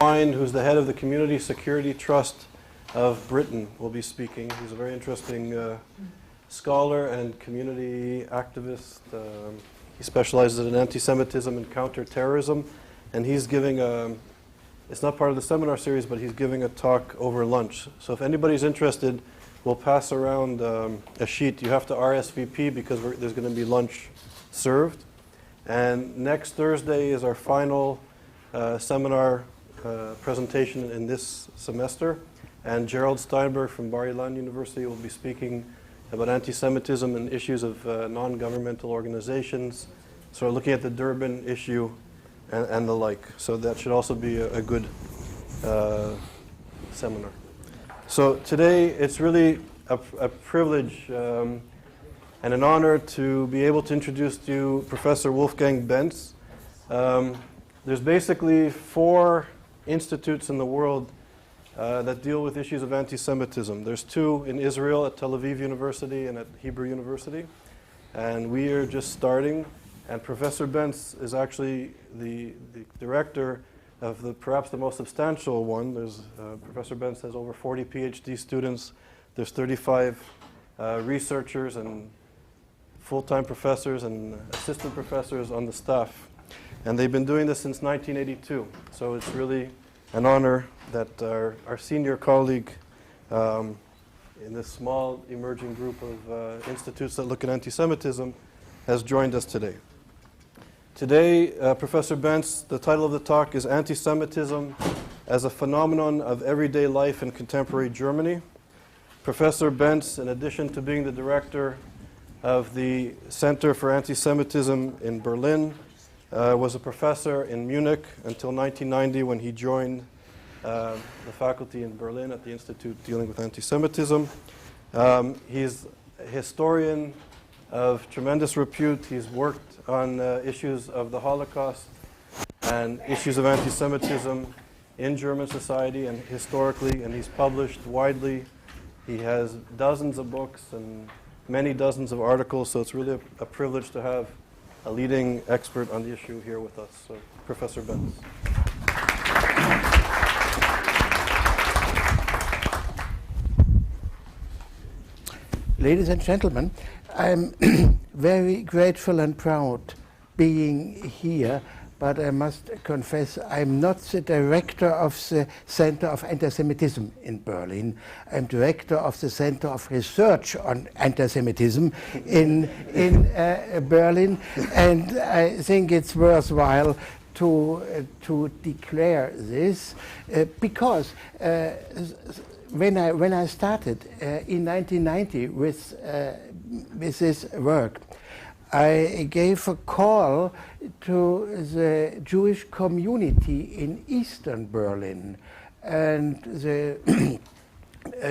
who's the head of the Community Security Trust of Britain, will be speaking. He's a very interesting scholar and community activist. He specializes in anti-Semitism and counter-terrorism, and he's giving it's not part of the seminar series, but he's giving a talk over lunch. So if anybody's interested, we'll pass around a sheet. You have to RSVP because there's going to be lunch served. And next Thursday is our final seminar presentation in this semester. And Gerald Steinberg from Bar-Ilan University will be speaking about anti-Semitism and issues of non-governmental organizations. So we're looking at the Durban issue and the like. So that should also be a good seminar. So today it's really a privilege and an honor to be able to introduce to you Professor Wolfgang Benz. There's basically 4 institutes in the world that deal with issues of anti-Semitism. There's 2 in Israel at Tel Aviv University and at Hebrew University. And we are just starting. And Professor Benz is actually the director of perhaps the most substantial one. There's Professor Benz has over 40 PhD students. There's 35 researchers and full-time professors and assistant professors on the staff. And they've been doing this since 1982. So it's really an honor that our senior colleague in this small emerging group of institutes that look at anti-Semitism has joined us today. Today, Professor Benz, the title of the talk is Anti-Semitism as a Phenomenon of Everyday Life in Contemporary Germany. Professor Benz, in addition to being the director of the Center for Anti-Semitism in Berlin, was a professor in Munich until 1990 when he joined the faculty in Berlin at the Institute dealing with anti-Semitism. He's a historian of tremendous repute. He's worked on issues of the Holocaust and issues of anti-Semitism in German society and historically, and he's published widely. He has dozens of books and many dozens of articles, so it's really a privilege to have a leading expert on the issue here with us. So, Professor Benz. Ladies and gentlemen, I'm very grateful and proud being here, but I must confess I'm not the director of the Center of Antisemitism in Berlin. I'm director of the Center of Research on Antisemitism in Berlin, and I think it's worthwhile to declare this because when I started in 1990 with this work, I gave a call to the Jewish community in Eastern Berlin, and the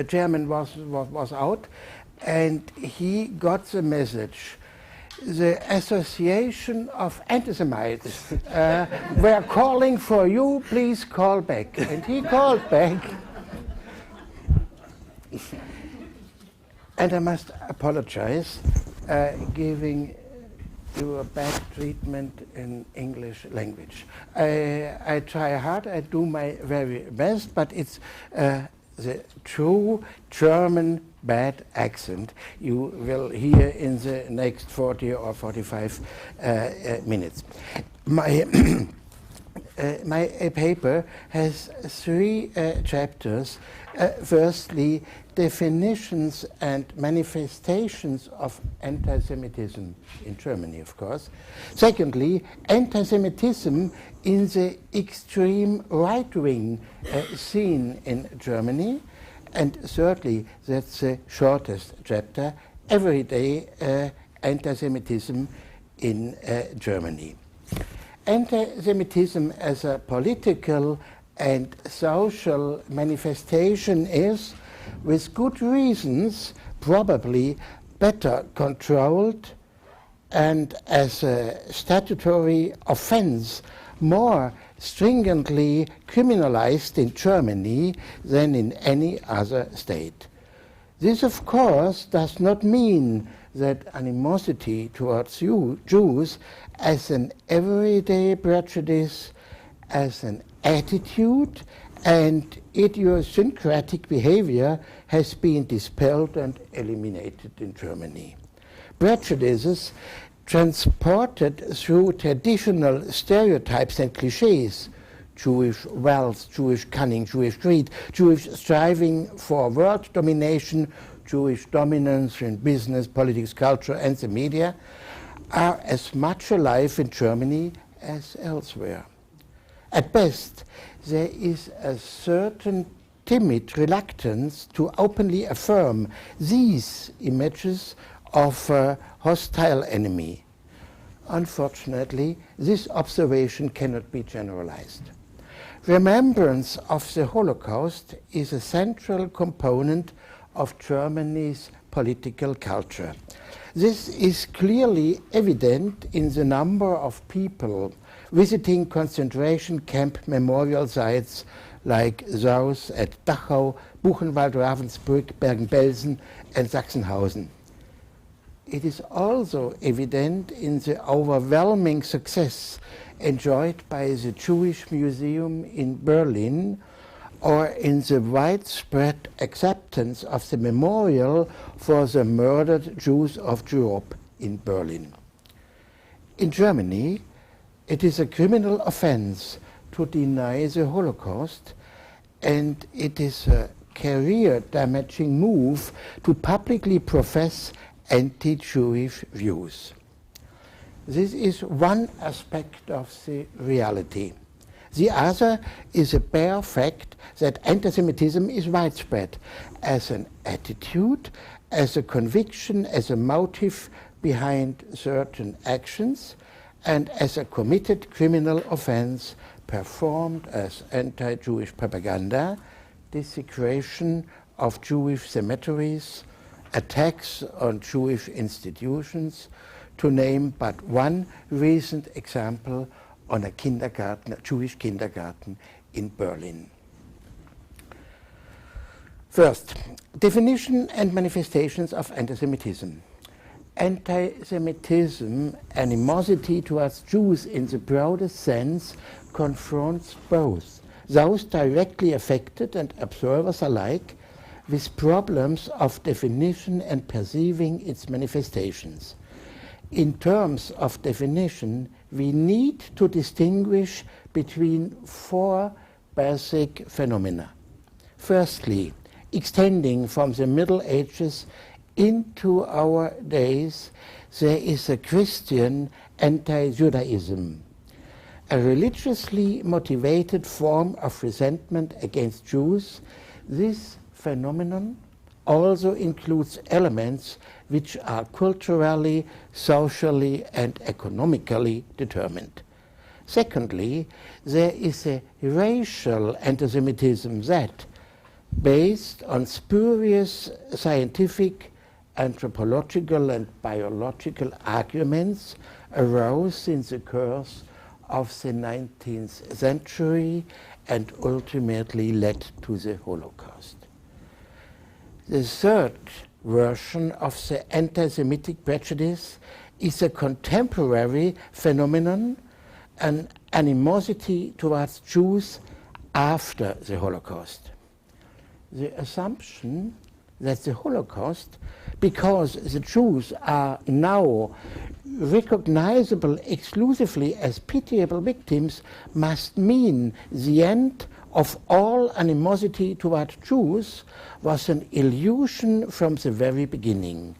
chairman was out, and he got the message. The Association of Antisemites were calling for you, please call back. And he called back. And I must apologize giving you a bad treatment in English language. I try hard, I do my very best, but it's the true German bad accent you will hear in the next 40 or 45 minutes. My paper has 3 chapters. Firstly, definitions and manifestations of anti-Semitism in Germany, of course. Secondly, anti-Semitism in the extreme right-wing scene in Germany. And thirdly, that's the shortest chapter, everyday anti-Semitism in Germany. Anti-Semitism as a political and social manifestation is, with good reasons, probably better controlled, and as a statutory offense, more stringently criminalized in Germany than in any other state. This, of course, does not mean that animosity towards Jews as an everyday prejudice, as an attitude and idiosyncratic behavior has been dispelled and eliminated in Germany. Prejudices transported through traditional stereotypes and cliches, Jewish wealth, Jewish cunning, Jewish greed, Jewish striving for world domination, Jewish dominance in business, politics, culture, and the media, are as much alive in Germany as elsewhere. At best, there is a certain timid reluctance to openly affirm these images of a hostile enemy. Unfortunately, this observation cannot be generalized. Remembrance of the Holocaust is a central component of Germany's political culture. This is clearly evident in the number of people visiting concentration camp memorial sites like those at Dachau, Buchenwald, Ravensbrück, Bergen-Belsen, and Sachsenhausen. It is also evident in the overwhelming success enjoyed by the Jewish Museum in Berlin, or in the widespread acceptance of the memorial for the murdered Jews of Europe in Berlin. In Germany, it is a criminal offense to deny the Holocaust, and it is a career-damaging move to publicly profess anti-Jewish views. This is one aspect of the reality. The other is a bare fact that anti-Semitism is widespread as an attitude, as a conviction, as a motive behind certain actions, and as a committed criminal offense performed as anti-Jewish propaganda, desecration of Jewish cemeteries, attacks on Jewish institutions, to name but one recent example on a kindergarten, a Jewish kindergarten in Berlin. First, definition and manifestations of anti-Semitism. Anti-Semitism, animosity towards Jews in the broadest sense, confronts both those directly affected and observers alike with problems of definition and perceiving its manifestations. In terms of definition, we need to distinguish between four basic phenomena. Firstly, extending from the Middle Ages into our days, there is a Christian anti-Judaism, a religiously motivated form of resentment against Jews. This phenomenon also includes elements which are culturally, socially, and economically determined. Secondly, there is a racial anti-Semitism that, based on spurious scientific, anthropological, and biological arguments, arose in the course of the 19th century and ultimately led to the Holocaust. The third version of the anti-Semitic prejudice is a contemporary phenomenon, an animosity towards Jews after the Holocaust. The assumption that the Holocaust, because the Jews are now recognizable exclusively as pitiable victims, must mean the end of all animosity toward Jews, was an illusion from the very beginning.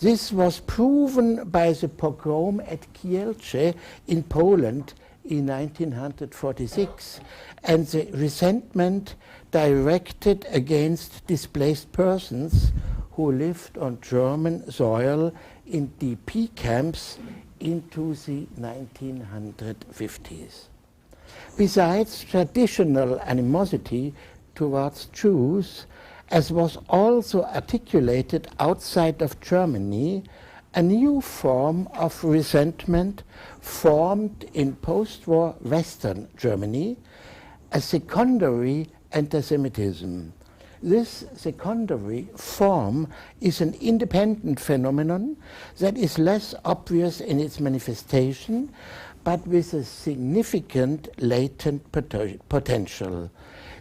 This was proven by the pogrom at Kielce in Poland in 1946, and the resentment directed against displaced persons who lived on German soil in DP camps into the 1950s. Besides traditional animosity towards Jews, as was also articulated outside of Germany, a new form of resentment formed in post-war Western Germany, a secondary anti-Semitism. This secondary form is an independent phenomenon that is less obvious in its manifestation, but with a significant latent potential.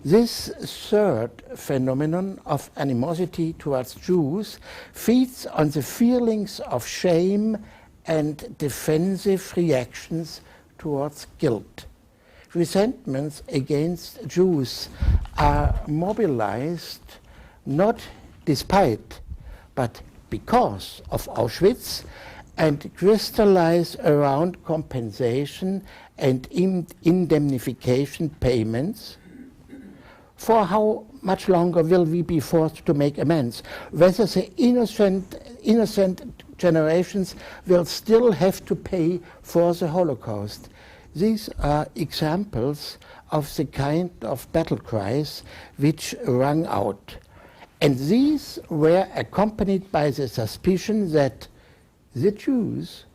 This third phenomenon of animosity towards Jews feeds on the feelings of shame and defensive reactions towards guilt. Resentments against Jews are mobilized not despite, but because of Auschwitz, and crystallize around compensation and indemnification payments. For how much longer will we be forced to make amends? Whether the innocent generations will still have to pay for the Holocaust? These are examples of the kind of battle cries which rang out. And these were accompanied by the suspicion that the Jews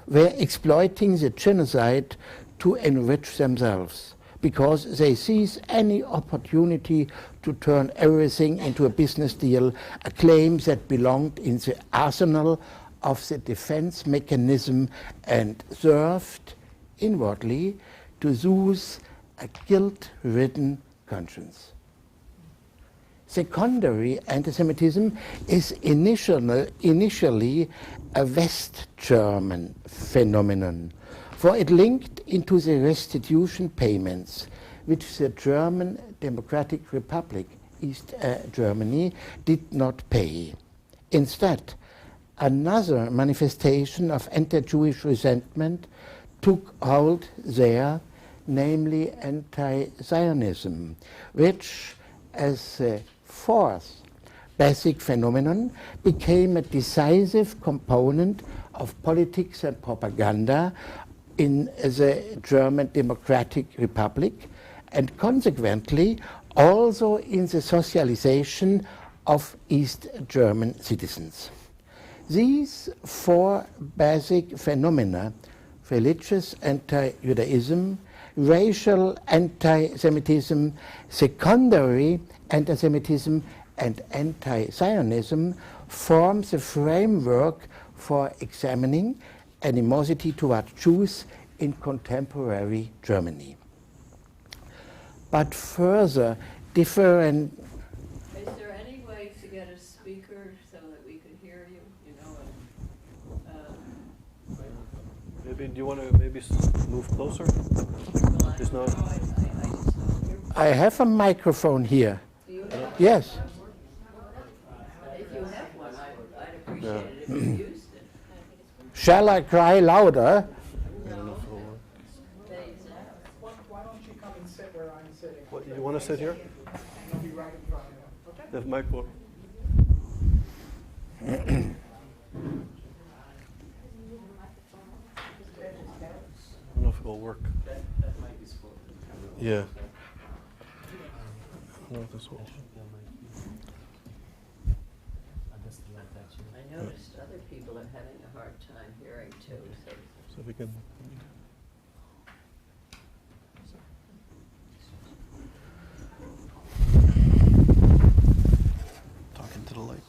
were exploiting the genocide to enrich themselves, because they seize any opportunity to turn everything into a business deal, a claim that belonged in the arsenal of the defense mechanism and served inwardly to soothe a guilt-ridden conscience. Secondary anti-Semitism is initially a West German phenomenon, for it linked into the restitution payments which the German Democratic Republic, East Germany, did not pay. Instead, another manifestation of anti-Jewish resentment took hold there, namely anti-Zionism, which, as a fourth basic phenomenon, became a decisive component of politics and propaganda in the German Democratic Republic, and consequently also in the socialization of East German citizens. These four basic phenomena, religious anti-Judaism, racial anti-Semitism, secondary anti-Semitism, and anti-Zionism, form the framework for examining animosity towards Jews in contemporary Germany. But further different... Is there any way to get a speaker so that we could hear you? You know, Maybe, do you want to maybe move closer? well, Just not. I just don't hear. I have a microphone here. Do you have? Yes. If you have one, I'd appreciate it if you used it. Shall I cry louder? I don't know if it'll work. Why don't you come and sit where I'm sitting? What, you want to sit here? I'll be right in front of you. Okay? The mic will. I don't know if it will work. That mic is full. Yeah. I don't know if this will. I noticed other people are having a hard time hearing too, so. So if we can. Talking to the light.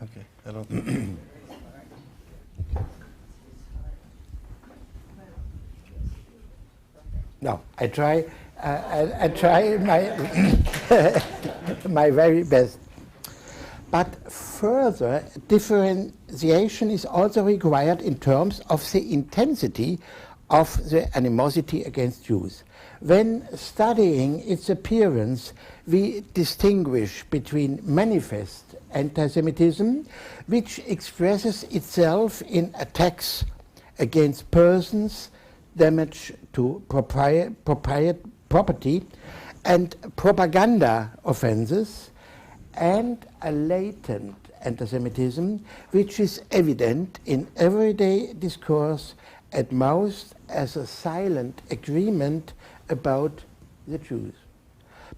Okay, I don't think. No, I try my my very best. But further differentiation is also required in terms of the intensity of the animosity against Jews. When studying its appearance, we distinguish between manifest anti-Semitism, which expresses itself in attacks against persons, damage to property, and propaganda offenses, and a latent anti-Semitism, which is evident in everyday discourse, at most as a silent agreement about the Jews,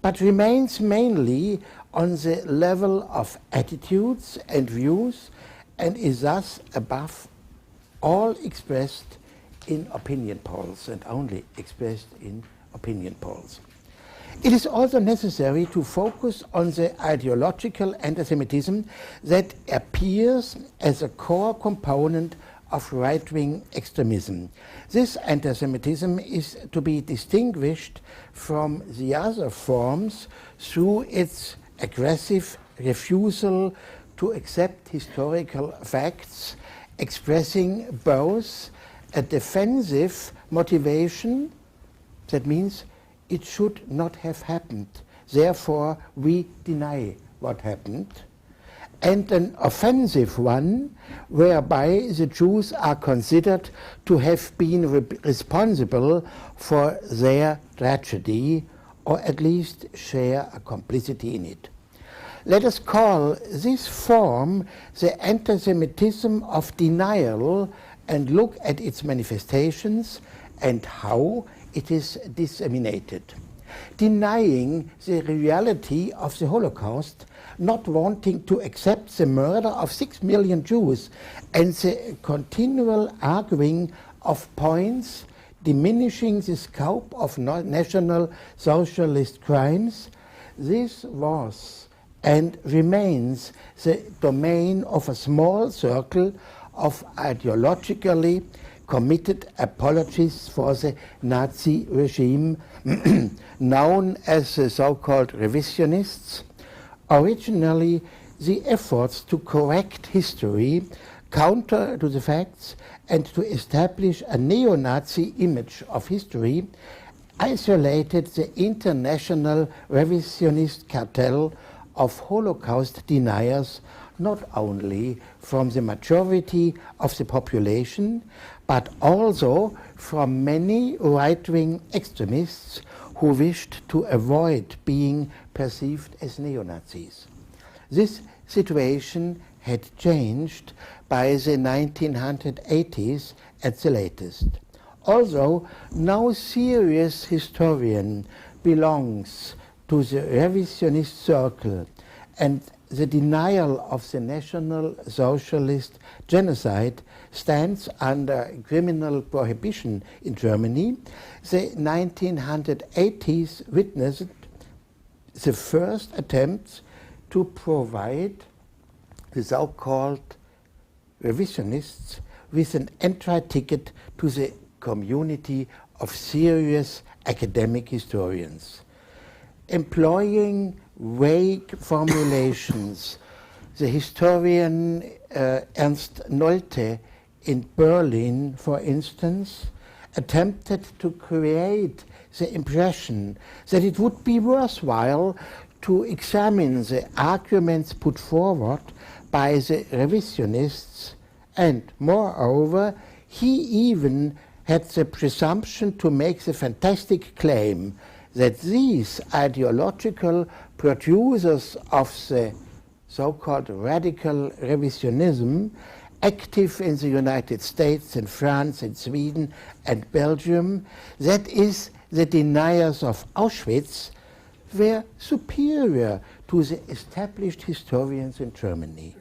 but remains mainly on the level of attitudes and views, and is thus above all expressed in opinion polls, and only expressed in opinion polls. It is also necessary to focus on the ideological anti-Semitism that appears as a core component of right-wing extremism. This anti-Semitism is to be distinguished from the other forms through its aggressive refusal to accept historical facts, expressing both a defensive motivation, that means it should not have happened, therefore we deny what happened, and an offensive one, whereby the Jews are considered to have been responsible for their tragedy, or at least share a complicity in it. Let us call this form the anti-Semitism of denial and look at its manifestations and how it is disseminated. Denying the reality of the Holocaust, not wanting to accept the murder of 6 million Jews, and the continual arguing of points diminishing the scope of National Socialist crimes, this was and remains the domain of a small circle of ideologically committed apologists for the Nazi regime, known as the so-called revisionists. Originally, the efforts to correct history, counter to the facts, and to establish a neo-Nazi image of history isolated the international revisionist cartel of Holocaust deniers not only from the majority of the population, but also from many right-wing extremists who wished to avoid being perceived as neo-Nazis. This situation had changed by the 1980s at the latest. Although no serious historian belongs to the revisionist circle, and the denial of the National Socialist genocide stands under criminal prohibition in Germany, the 1980s witnessed the first attempts to provide the so-called revisionists with an entry ticket to the community of serious academic historians. Employing vague formulations, the historian Ernst Nolte in Berlin, for instance, attempted to create the impression that it would be worthwhile to examine the arguments put forward by the revisionists, and moreover, he even had the presumption to make the fantastic claim that these ideological producers of the so-called radical revisionism, active in the United States and France and Sweden and Belgium, that is, the deniers of Auschwitz, were superior to the established historians in Germany.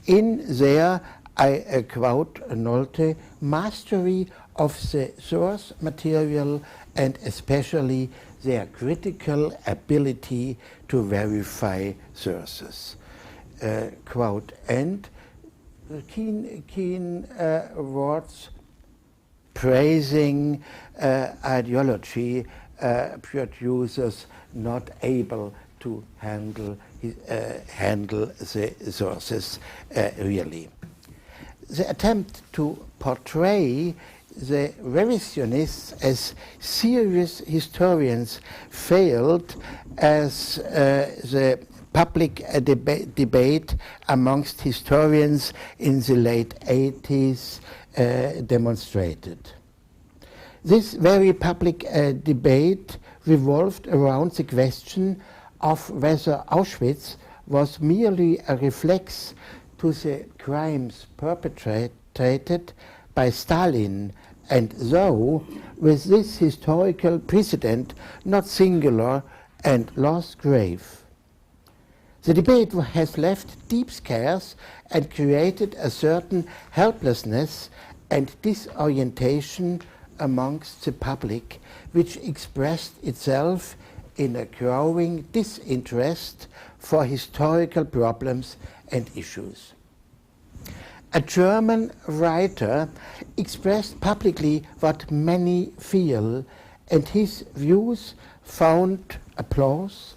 In their, I quote Nolte, mastery of the source material and especially their critical ability to verify sources. Quote, and keen words praising ideology producers not able to handle the sources really. The attempt to portray the revisionists as serious historians failed, as the public debate amongst historians in the late 80s demonstrated. This very public debate revolved around the question of whether Auschwitz was merely a reflex to the crimes perpetrated by Stalin, and though with this historical precedent not singular and lost grave. The debate has left deep scars and created a certain helplessness and disorientation amongst the public, which expressed itself in a growing disinterest for historical problems and issues. a German writer expressed publicly what many feel, and his views found applause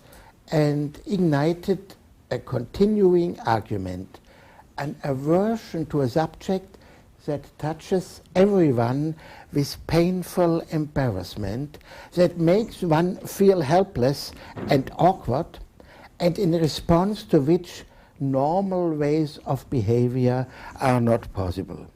and ignited a continuing argument, an aversion to a subject that touches everyone with painful embarrassment, that makes one feel helpless and awkward, and in response to which normal ways of behavior are not possible.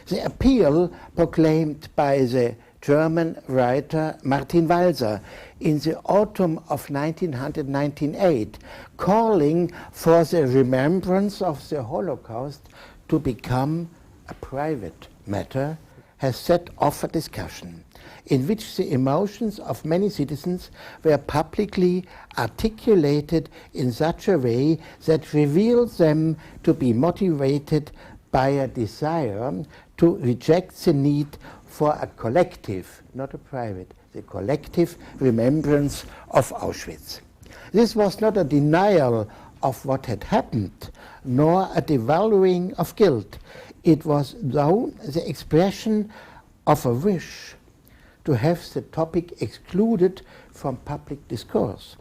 The appeal proclaimed by the German writer Martin Walser in the autumn of 1998, calling for the remembrance of the Holocaust to become a private matter, has set off a discussion in which the emotions of many citizens were publicly articulated in such a way that revealed them to be motivated by a desire to reject the need for a collective, not a private, the collective remembrance of Auschwitz. This was not a denial of what had happened, nor a devaluing of guilt. It was, though, the expression of a wish to have the topic excluded from public discourse,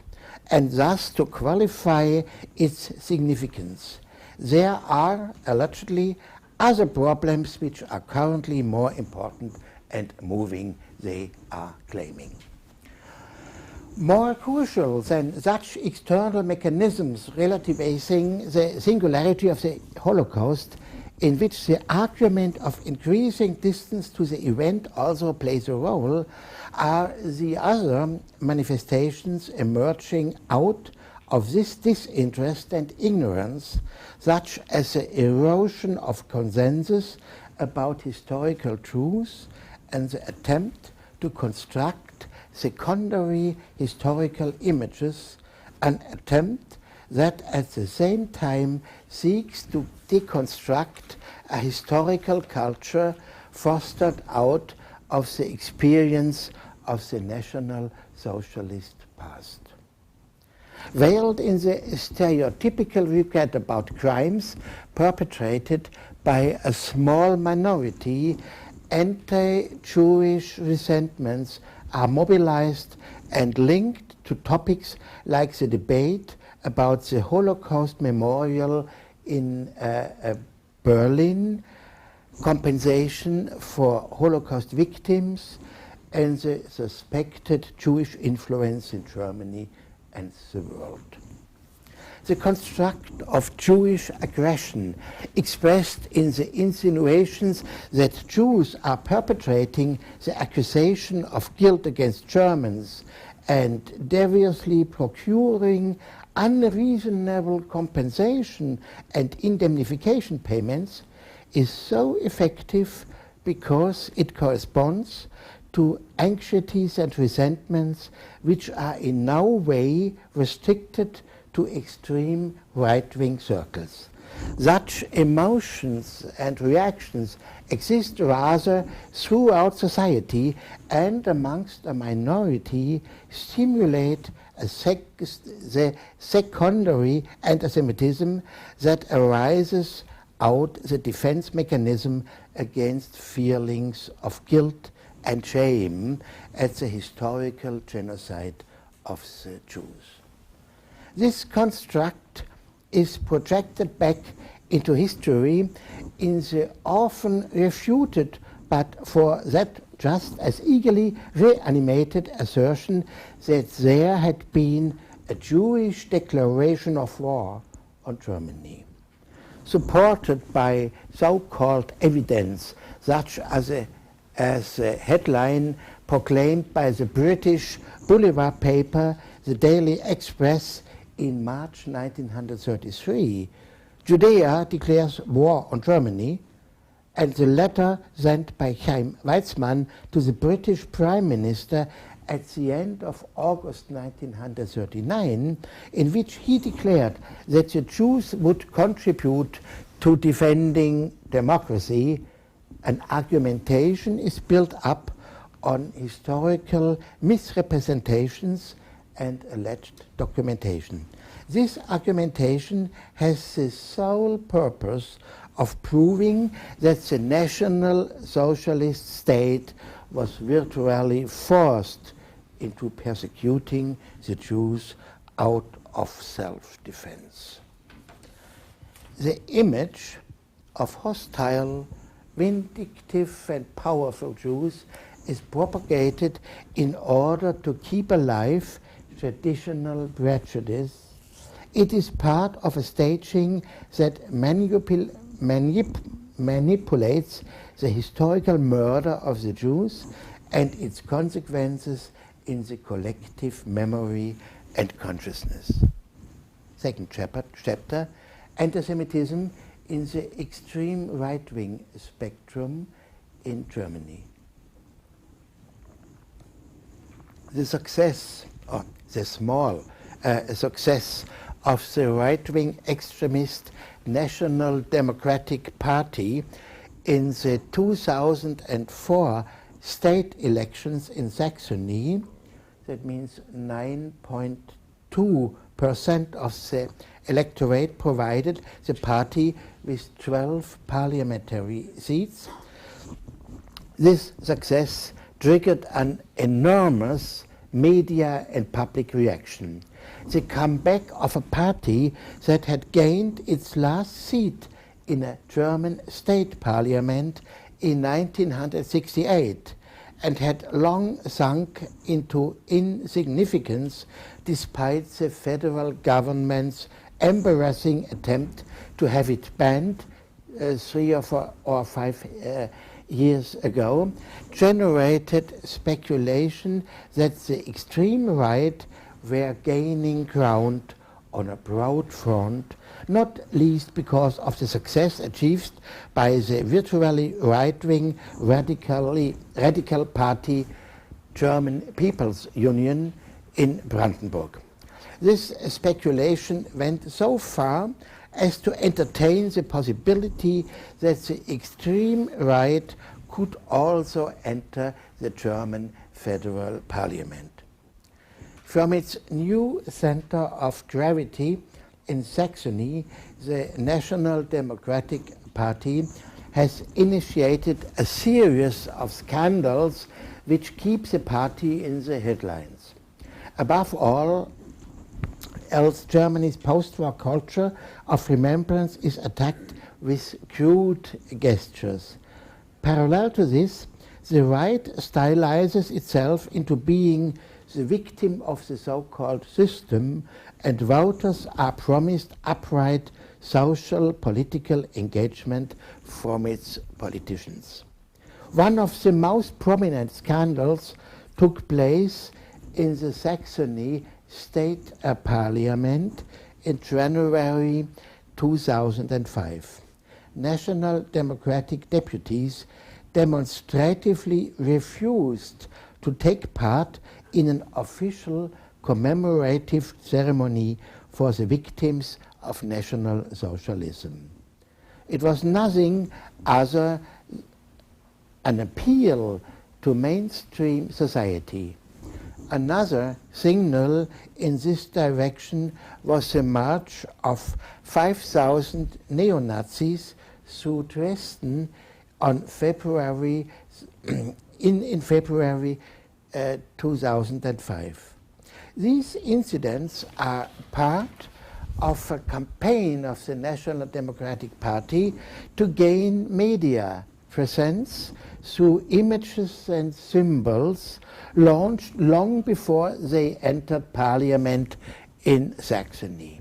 and thus to qualify its significance. There are, allegedly, other problems which are currently more important and moving, they are claiming. More crucial than such external mechanisms relativizing the singularity of the Holocaust, in which the argument of increasing distance to the event also plays a role, are the other manifestations emerging out of this disinterest and ignorance, such as the erosion of consensus about historical truths and the attempt to construct secondary historical images, an attempt that at the same time seeks to deconstruct a historical culture fostered out of the experience of the National Socialist past. Veiled in the stereotypical regret about crimes perpetrated by a small minority, anti-Jewish resentments are mobilized and linked to topics like the debate about the Holocaust Memorial in Berlin, compensation for Holocaust victims, and the suspected Jewish influence in Germany and the world. The construct of Jewish aggression expressed in the insinuations that Jews are perpetrating the accusation of guilt against Germans and deviously procuring unreasonable compensation and indemnification payments is so effective because it corresponds to anxieties and resentments which are in no way restricted to extreme right-wing circles. Such emotions and reactions exist rather throughout society and amongst a minority stimulate the secondary antisemitism that arises out the defense mechanism against feelings of guilt and shame at the historical genocide of the Jews. This construct is projected back into history in the often refuted but for that just as eagerly reanimated assertion that there had been a Jewish declaration of war on Germany, supported by so-called evidence such as a headline proclaimed by the British boulevard paper, the Daily Express, in March 1933. Judea declares war on Germany, and the letter sent by Chaim Weizmann to the British Prime Minister at the end of August 1939, in which he declared that the Jews would contribute to defending democracy. An argumentation is built up on historical misrepresentations and alleged documentation. This argumentation has the sole purpose of proving that the National Socialist state was virtually forced into persecuting the Jews out of self-defense. The image of hostile, vindictive and powerful Jews is propagated in order to keep alive traditional prejudice. It is part of a staging that manipulates the historical murder of the Jews and its consequences in the collective memory and consciousness. Second chapter, Antisemitism in the extreme right-wing spectrum in Germany. The success, or the small success of the right-wing extremist National Democratic Party in the 2004 state elections in Saxony, that means 9.2% of the electorate, provided the party with 12 parliamentary seats. This success triggered an enormous media and public reaction. The comeback of a party that had gained its last seat in a German state parliament in 1968 and had long sunk into insignificance despite the federal government's embarrassing attempt to have it banned 3 or 5 years ago, generated speculation that the extreme right were gaining ground on a broad front, not least because of the success achieved by the virtually right-wing radical party German People's Union in Brandenburg. This speculation went so far as to entertain the possibility that the extreme right could also enter the German federal parliament. From its new center of gravity in Saxony, the National Democratic Party has initiated a series of scandals which keep the party in the headlines. Above all else, Germany's post-war culture of remembrance is attacked with crude gestures. Parallel to this, the right stylizes itself into being the victim of the so-called system, and voters are promised upright social political engagement from its politicians. One of the most prominent scandals took place in the Saxony State Parliament in January 2005. National Democratic deputies demonstratively refused to take part in an official commemorative ceremony for the victims of National Socialism. It was nothing other than an appeal to mainstream society. Another signal in this direction was the march of 5,000 neo-Nazis through Dresden on February 2005. These incidents are part of a campaign of the National Democratic Party to gain media presence through images and symbols launched long before they entered parliament in Saxony.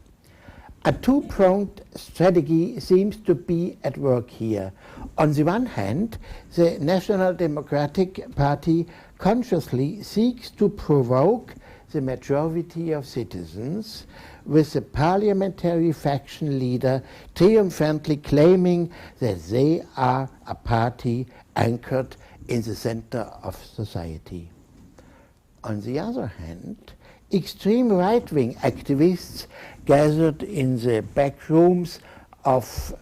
A two-pronged strategy seems to be at work here. On the one hand, the National Democratic Party consciously seeks to provoke the majority of citizens, with the parliamentary faction leader triumphantly claiming that they are a party anchored in the center of society. On the other hand, extreme right-wing activists gathered in the back rooms of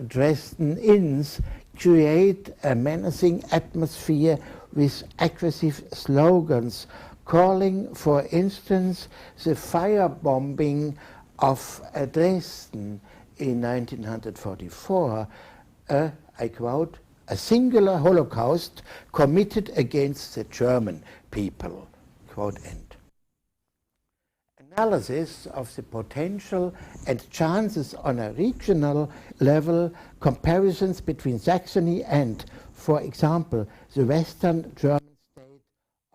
Dresden inns create a menacing atmosphere with aggressive slogans calling, for instance, the firebombing of Dresden in 1944, I quote, a singular Holocaust committed against the German people, quote end. Analysis of the potential and chances on a regional level, comparisons between Saxony and, for example, the Western German state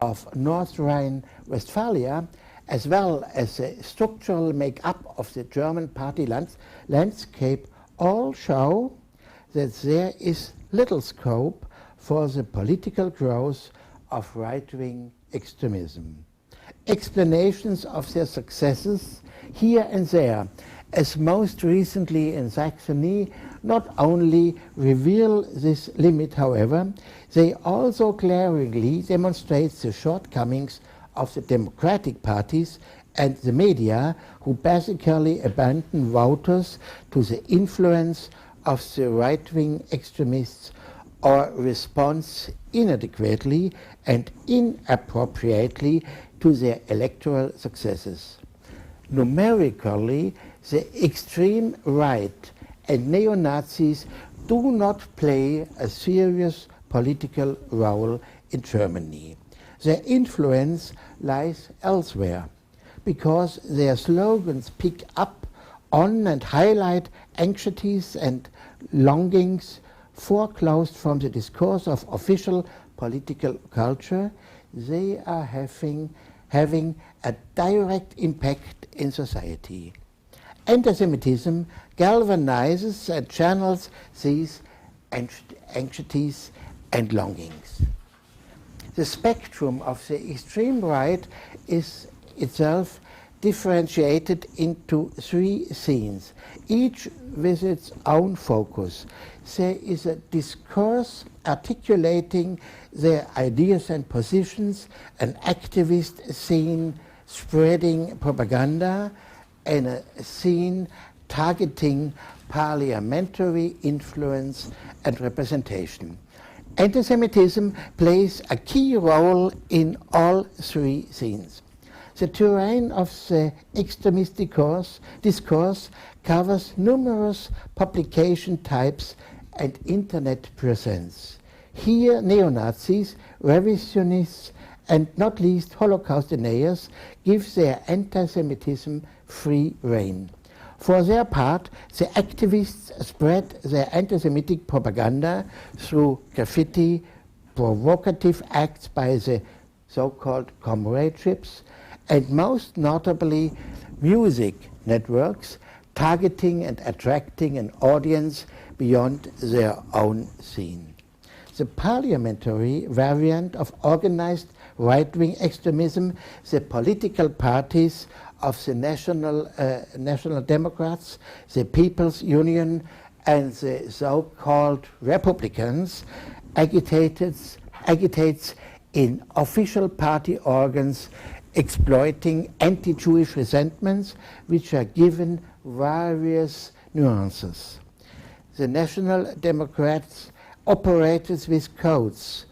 of North Rhine-Westphalia, as well as the structural make-up of the German party landscape, all show that there is little scope for the political growth of right-wing extremism. Explanations of their successes here and there, as most recently in Saxony, not only reveal this limit, however, they also glaringly demonstrate the shortcomings of the democratic parties and the media, who basically abandon voters to the influence of the right-wing extremists or responds inadequately and inappropriately to their electoral successes. Numerically, the extreme right and neo-Nazis do not play a serious political role in Germany. Their influence lies elsewhere, because their slogans pick up on and highlight anxieties and longings foreclosed from the discourse of official political culture. They are having a direct impact in society. Antisemitism galvanizes and channels these anxieties and longings. The spectrum of the extreme right is itself differentiated into three scenes, each with its own focus. There is a discourse articulating their ideas and positions, an activist scene spreading propaganda, and a scene targeting parliamentary influence and representation. Antisemitism plays a key role in all three scenes. The terrain of the extremist discourse covers numerous publication types and internet presence. Here, neo-Nazis, revisionists, and not least Holocaust deniers give their anti-Semitism free rein. For their part, the activists spread their anti-Semitic propaganda through graffiti, provocative acts by the so-called comradeships, and most notably music networks targeting and attracting an audience beyond their own scene. The parliamentary variant of organized right-wing extremism, the political parties of the National Democrats, the People's Union, and the so-called Republicans, agitates in official party organs, exploiting anti-Jewish resentments, which are given various nuances. The National Democrats operated with codes.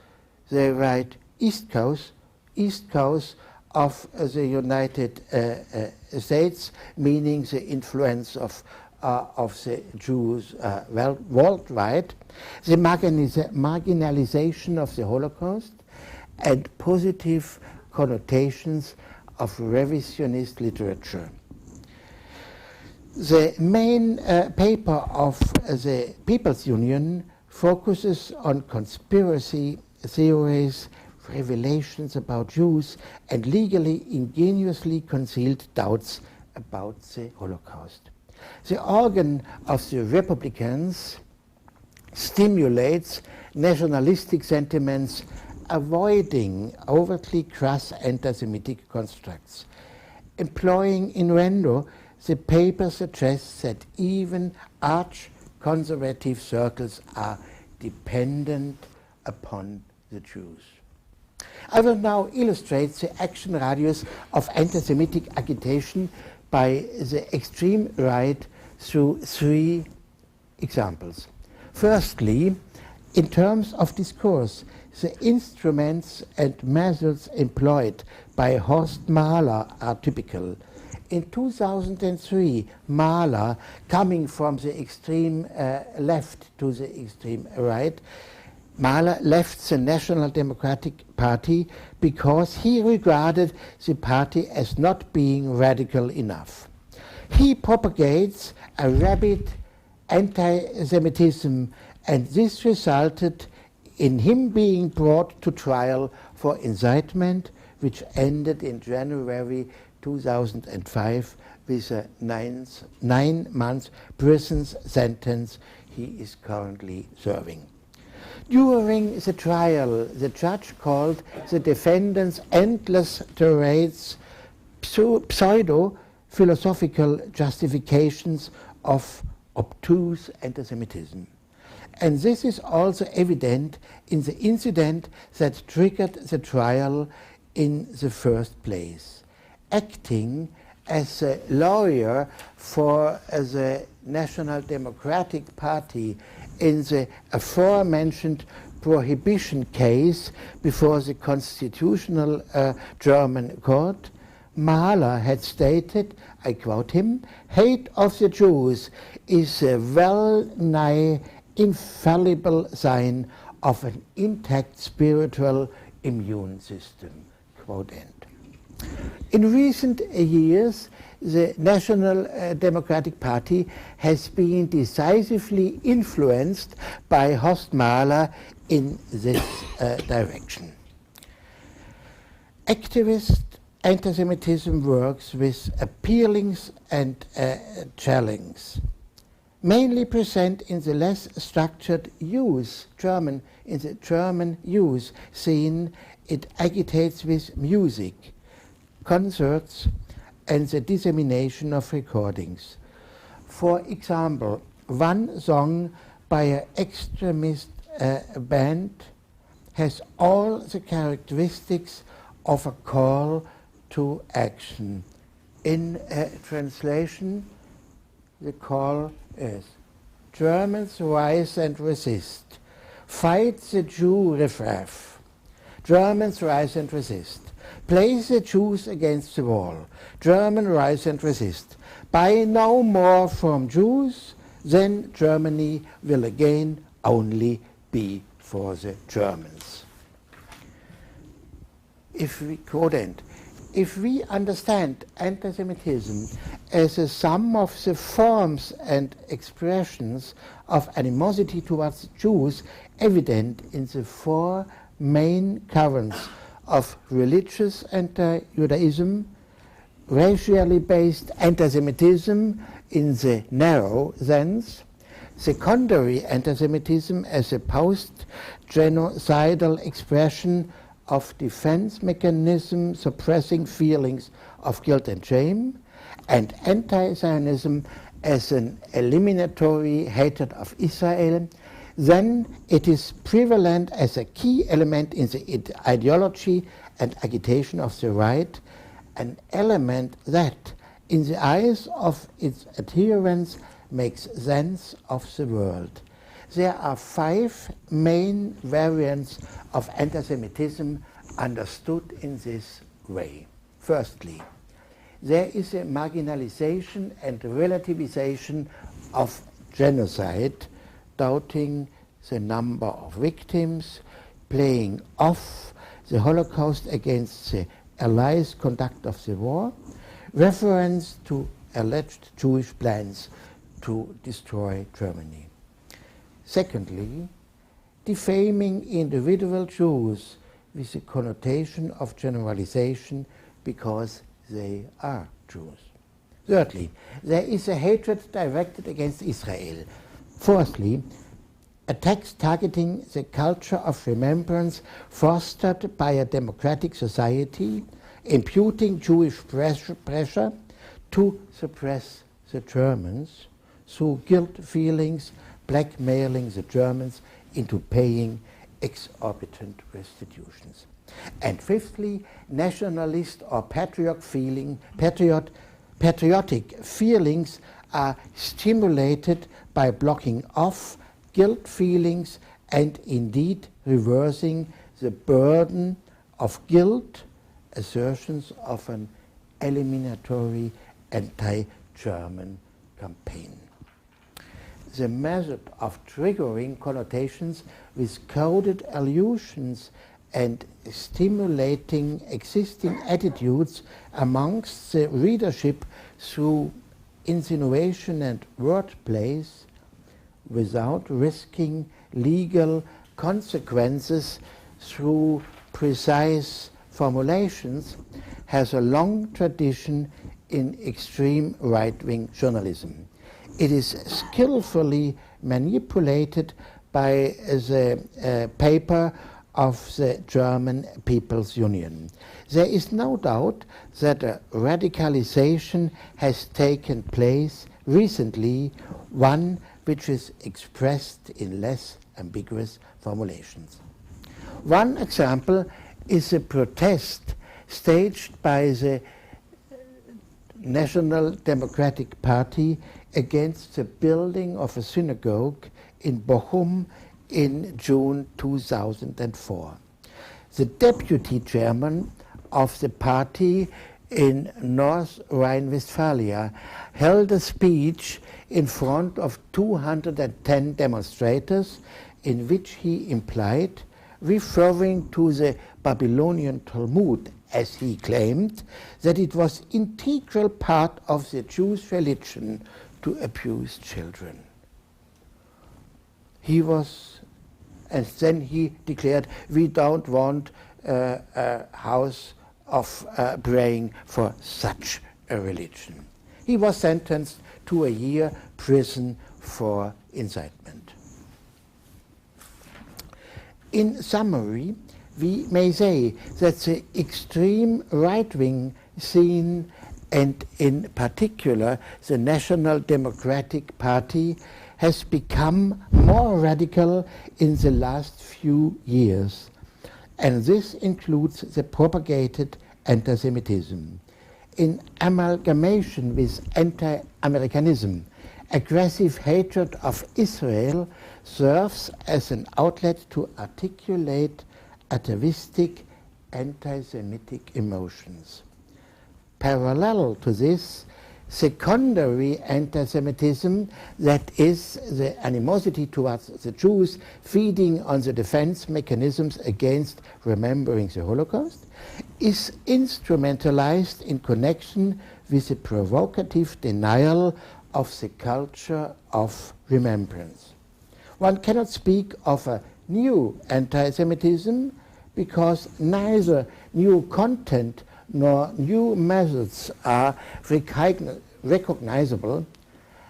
They write East Coast of the United States, meaning the influence of the Jews worldwide, the marginalization of the Holocaust, and positive connotations of revisionist literature. The main paper of the People's Union focuses on conspiracy theories, revelations about Jews, and legally ingeniously concealed doubts about the Holocaust. The organ of the Republicans stimulates nationalistic sentiments, avoiding overtly crass anti-Semitic constructs. Employing innuendo, the paper suggests that even arch-conservative circles are dependent upon the Jews. I will now illustrate the action radius of anti-Semitic agitation by the extreme right through three examples. Firstly, In terms of discourse, the instruments and methods employed by Horst Mahler are typical. In 2003, Mahler, coming from the extreme left to the extreme right, Mahler left the National Democratic Party because he regarded the party as not being radical enough. He propagates a rabid anti-Semitism, and this resulted in him being brought to trial for incitement, which ended in January 2005 with a 9-month prison sentence he is currently serving. During the trial, the judge called the defendant's endless tirades pseudo-philosophical justifications of obtuse antisemitism. And this is also evident in the incident that triggered the trial in the first place. Acting as a lawyer for the National Democratic Party in the aforementioned prohibition case before the Constitutional German Court, Mahler had stated, I quote him, "Hate of the Jews is a well-nigh infallible sign of an intact spiritual immune system." Quote end. In recent years, the National Democratic Party has been decisively influenced by Horst Mahler in this direction. Activist antisemitism works with appealings and challenges, mainly present in the less structured in the German youth scene. It agitates with music, concerts, and the dissemination of recordings. For example, one song by an extremist band has all the characteristics of a call to action. In translation, the call is: Germans rise and resist. Fight the Jew riffraff. Germans rise and resist. Place the Jews against the wall. German rise and resist. Buy no more from Jews, then Germany will again only be for the Germans. If we understand antisemitism as a sum of the forms and expressions of animosity towards Jews evident in the four main currents of religious anti-Judaism, racially based antisemitism in the narrow sense, secondary antisemitism as a post-genocidal expression of defense mechanism suppressing feelings of guilt and shame, and anti-Zionism as an eliminatory hatred of Israel, then it is prevalent as a key element in the ideology and agitation of the right, an element that, in the eyes of its adherents, makes sense of the world. There are 5 main variants of antisemitism understood in this way. Firstly, there is a marginalization and relativization of genocide, doubting the number of victims, playing off the Holocaust against the Allies' conduct of the war, reference to alleged Jewish plans to destroy Germany. Secondly, defaming individual Jews with the connotation of generalization because they are Jews. Thirdly, there is a hatred directed against Israel. Fourthly, attacks targeting the culture of remembrance fostered by a democratic society, imputing Jewish pressure to suppress the Germans through guilt feelings, blackmailing the Germans into paying exorbitant restitutions. And fifthly, nationalist or patriotic feelings are stimulated by blocking off guilt feelings and indeed reversing the burden of guilt assertions of an eliminatory anti-German campaign. The method of triggering connotations with coded allusions and stimulating existing attitudes amongst the readership through insinuation and wordplays without risking legal consequences through precise formulations has a long tradition in extreme right-wing journalism. It is skillfully manipulated by the paper of the German People's Union. There is no doubt that a radicalization has taken place recently, one which is expressed in less ambiguous formulations. One example is a protest staged by the National Democratic Party against the building of a synagogue in Bochum in June 2004. The deputy chairman of the party in North Rhine-Westphalia held a speech in front of 210 demonstrators in which he implied, referring to the Babylonian Talmud as he claimed, that it was integral part of the Jewish religion to abuse children. He was, and then he declared, we don't want a house of praying for such a religion. He was sentenced to a year prison for incitement. In summary, we may say that the extreme right-wing scene, and in particular the National Democratic Party, has become more radical in the last few years, and this includes the propagated antisemitism. In amalgamation with anti-Americanism, aggressive hatred of Israel serves as an outlet to articulate atavistic anti-Semitic emotions. Parallel to this, secondary anti-Semitism, that is the animosity towards the Jews feeding on the defense mechanisms against remembering the Holocaust, is instrumentalized in connection with the provocative denial of the culture of remembrance. One cannot speak of a new anti-Semitism because neither new content nor new methods are recognizable.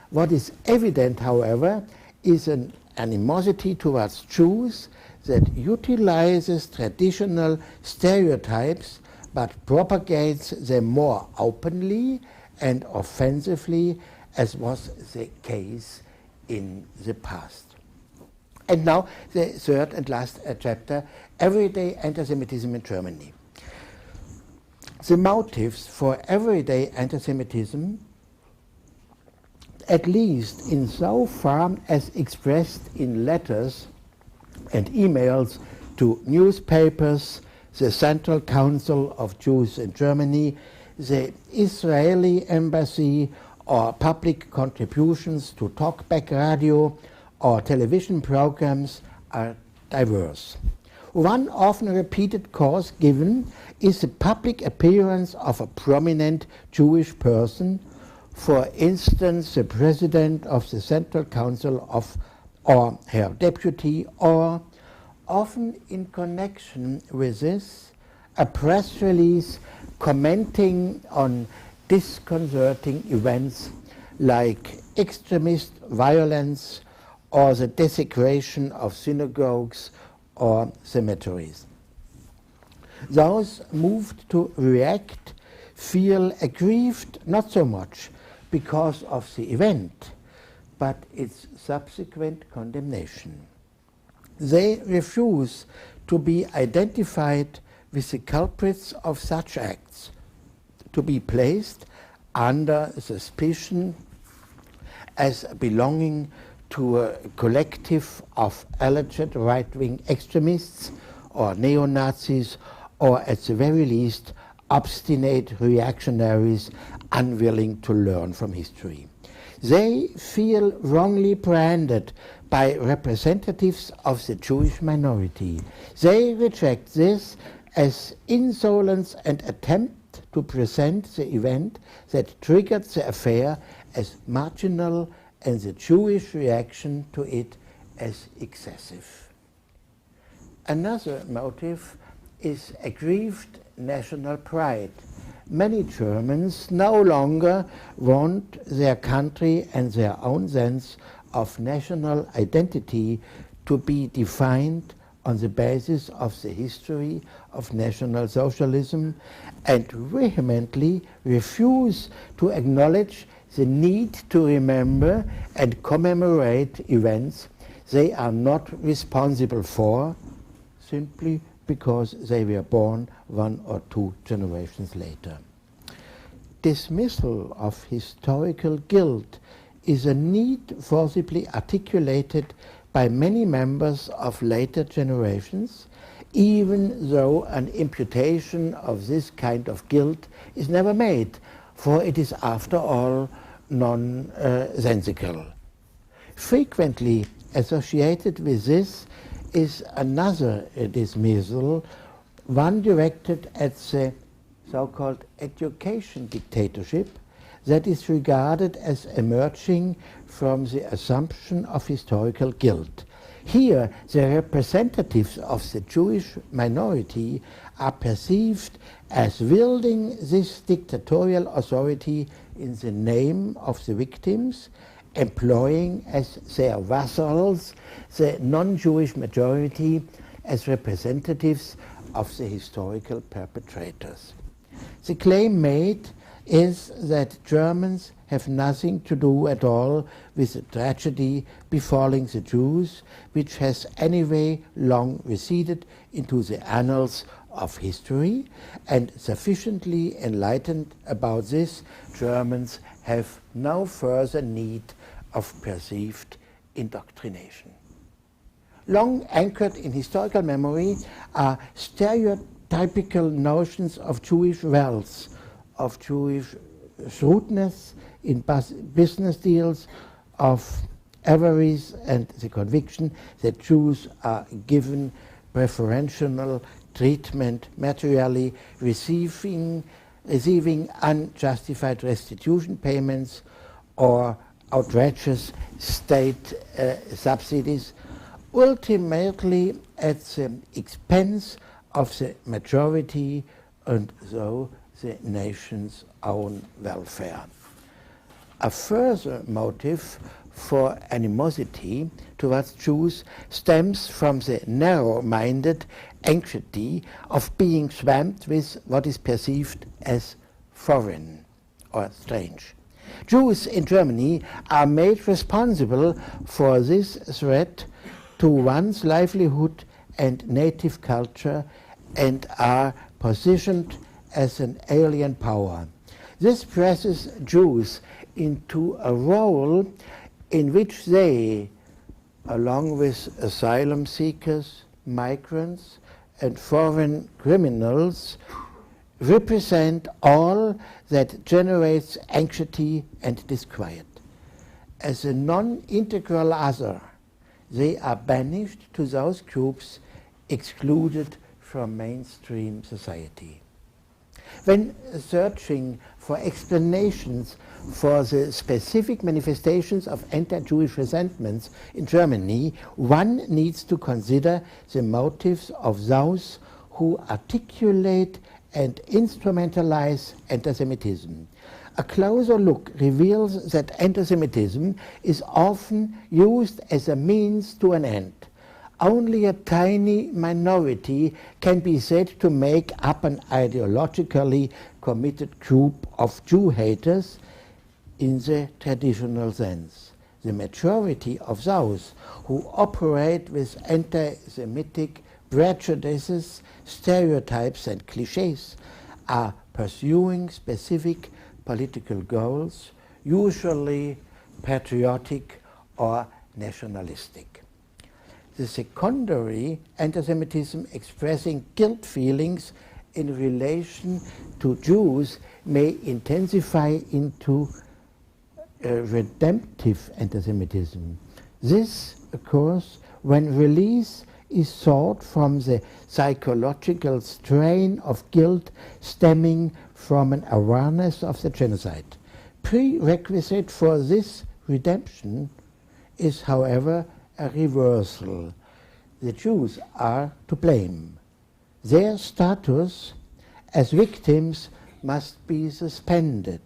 What is evident, however, is an animosity towards Jews that utilizes traditional stereotypes but propagates them more openly and offensively, as was the case in the past. And now the third and last chapter, everyday anti-Semitism in Germany. The motives for everyday anti-Semitism, at least in so far as expressed in letters and emails to newspapers, the Central Council of Jews in Germany, the Israeli embassy, or public contributions to talkback radio or television programs, are diverse. One often repeated cause given is the public appearance of a prominent Jewish person, for instance the president of the Central Council of, or her deputy, or often in connection with this, a press release commenting on disconcerting events like extremist violence or the desecration of synagogues or cemeteries. Those moved to react feel aggrieved not so much because of the event, but its subsequent condemnation. They refuse to be identified with the culprits of such acts, to be placed under suspicion as belonging to a collective of alleged right-wing extremists or neo-Nazis, or at the very least obstinate reactionaries unwilling to learn from history. They feel wrongly branded by representatives of the Jewish minority. They reject this as insolence and attempt to present the event that triggered the affair as marginal and the Jewish reaction to it as excessive. Another motive is aggrieved national pride. Many Germans no longer want their country and their own sense of national identity to be defined on the basis of the history of National Socialism, and vehemently refuse to acknowledge the need to remember and commemorate events they are not responsible for, simply because they were born 1 or 2 generations later. Dismissal of historical guilt is a need forcibly articulated by many members of later generations, even though an imputation of this kind of guilt is never made, for it is after all nonsensical. Frequently associated with this is another dismissal, one directed at the so-called education dictatorship that is regarded as emerging from the assumption of historical guilt. Here, the representatives of the Jewish minority are perceived as wielding this dictatorial authority in the name of the victims, employing as their vassals the non-Jewish majority as representatives of the historical perpetrators. The claim made is that Germans have nothing to do at all with the tragedy befalling the Jews, which has anyway long receded into the annals of history, and sufficiently enlightened about this, Germans have no further need of perceived indoctrination. Long anchored in historical memory are stereotypical notions of Jewish wealth, of Jewish shrewdness in business deals, of avarice, and the conviction that Jews are given preferential treatment materially, receiving unjustified restitution payments or outrageous state subsidies, ultimately at the expense of the majority and so the nation's own welfare. A further motive for animosity towards Jews stems from the narrow-minded anxiety of being swamped with what is perceived as foreign or strange. Jews in Germany are made responsible for this threat to one's livelihood and native culture, and are positioned as an alien power. This presses Jews into a role in which they, along with asylum seekers, migrants, and foreign criminals, represent all that generates anxiety and disquiet. As a non-integral other, they are banished to those groups excluded from mainstream society. When searching for explanations for the specific manifestations of anti-Jewish resentments in Germany, one needs to consider the motives of those who articulate and instrumentalize antisemitism. A closer look reveals that antisemitism is often used as a means to an end. Only a tiny minority can be said to make up an ideologically committed group of Jew haters in the traditional sense. The majority of those who operate with anti-Semitic prejudices, stereotypes, and cliches are pursuing specific political goals, usually patriotic or nationalistic. The secondary anti-Semitism expressing guilt feelings in relation to Jews may intensify into redemptive anti-Semitism. This occurs when release is sought from the psychological strain of guilt stemming from an awareness of the genocide. Prerequisite for this redemption is, however, a reversal. The Jews are to blame. Their status as victims must be suspended.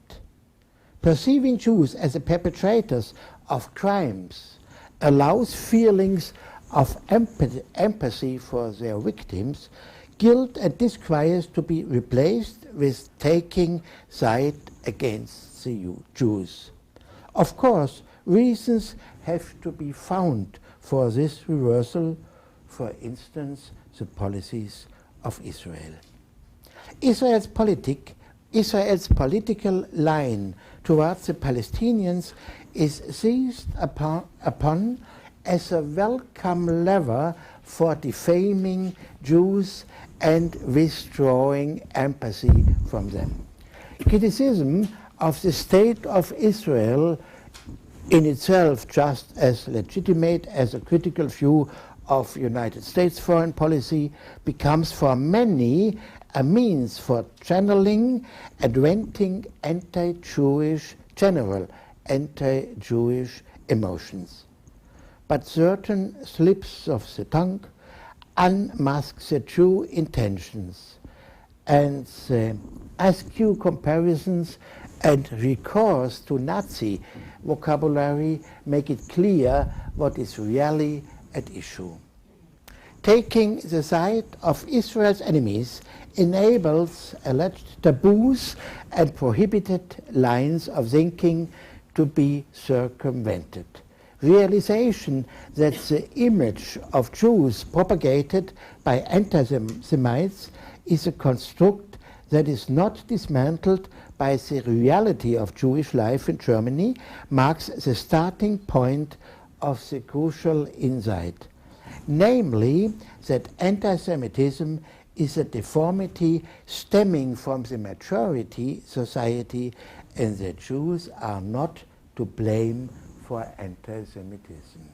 Perceiving Jews as the perpetrators of crimes allows feelings of empathy for their victims. Guilt and disquiet to be replaced with taking side against the Jews. Of course, reasons have to be found for this reversal, for instance, the policies of Israel. Israel's political line towards the Palestinians is seized upon as a welcome lever for defaming Jews and withdrawing empathy from them. Criticism of the state of Israel, in itself just as legitimate as a critical view of United States foreign policy, becomes for many a means for channeling and venting general anti-Jewish emotions. But certain slips of the tongue unmask the true intentions, and the askew comparisons and recourse to Nazi vocabulary make it clear what is really at issue. Taking the side of Israel's enemies enables alleged taboos and prohibited lines of thinking to be circumvented. Realization that the image of Jews propagated by anti-Semites is a construct that is not dismantled by the reality of Jewish life in Germany marks the starting point of the crucial insight, namely that anti-Semitism is a deformity stemming from the majority society, and the Jews are not to blame for anti-Semitism.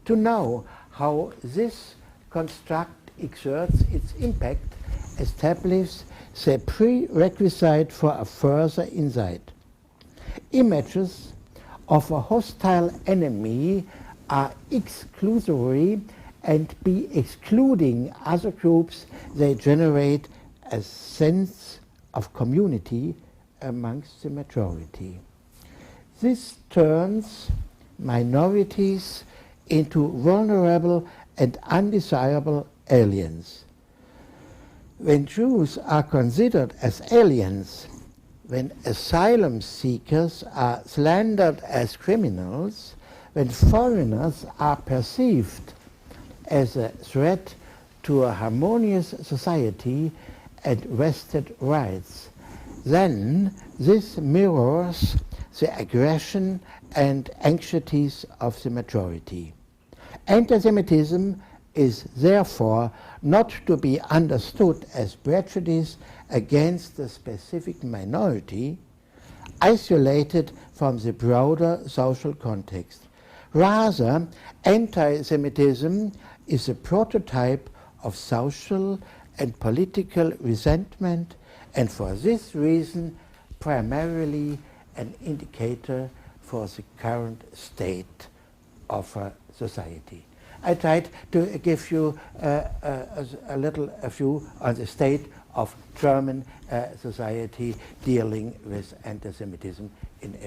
To know how this construct exerts its impact establishes the prerequisite for a further insight. Images of a hostile enemy are exclusory, and by excluding other groups, they generate a sense of community amongst the majority. This turns minorities into vulnerable and undesirable aliens. When Jews are considered as aliens, when asylum seekers are slandered as criminals, when foreigners are perceived as a threat to a harmonious society and vested rights, then this mirrors the aggression and anxieties of the majority. Anti-Semitism is therefore not to be understood as prejudice against a specific minority, isolated from the broader social context. Rather, anti-Semitism is a prototype of social and political resentment, and for this reason primarily an indicator for the current state of a society. I tried to give you a view on the state of German society dealing with anti-Semitism in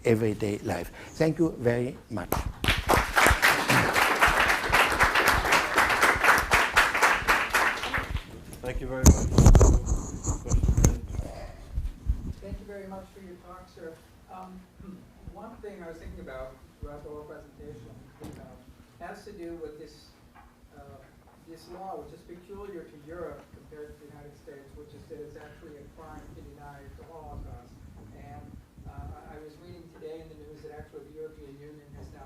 everyday life. Thank you very much. Thank you very much. Thank you very much for your talk, sir. One thing I was thinking about throughout the whole presentation has to do with this law, which is peculiar to Europe compared to the United States, which is that it's actually a crime to deny the Holocaust. And I was reading today in the news that actually the European Union has now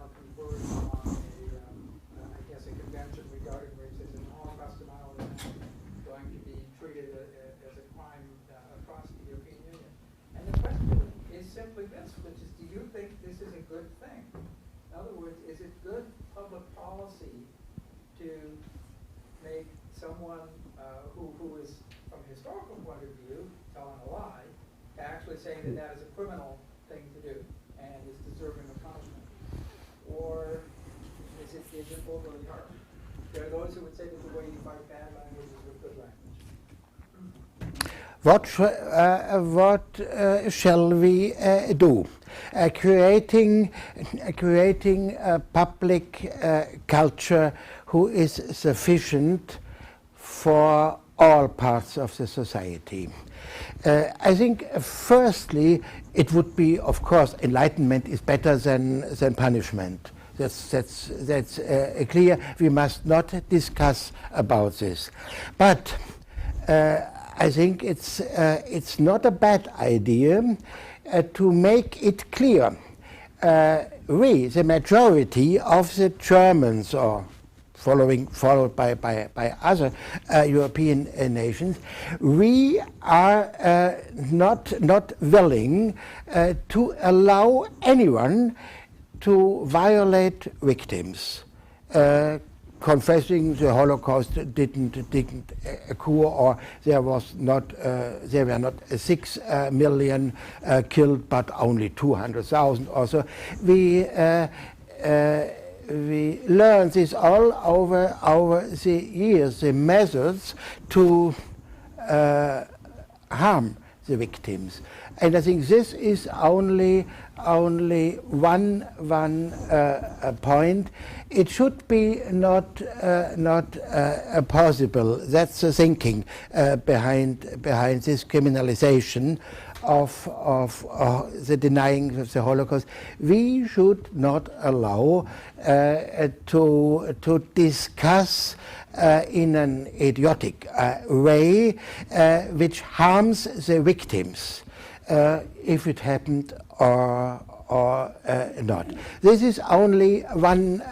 sense, which is, do you think this is a good thing? In other words, is it good public policy to make someone who is, from a historical point of view, telling a lie, to actually saying that that is a criminal thing to do and is deserving of punishment? Or is it overly harsh? There are those who would say that the way you fight bad language is with good language. What shall we do? Creating a public culture who is sufficient for all parts of the society. I think, firstly, it would be, of course, enlightenment is better than punishment. That's clear. We must not discuss about this. But I think it's not a bad idea to make it clear. We, the majority of the Germans, or followed by other European nations, we are not willing to allow anyone to violate victims, confessing the Holocaust didn't occur, or there were not 6 million killed, but only 200,000 or so. We learned this all over the years, the methods to harm the victims. And I think this is only one point. It should be not possible. That's the thinking behind this criminalization of the denying of the Holocaust. We should not allow to discuss in an idiotic way which harms the victims, if it happened or not. This is only one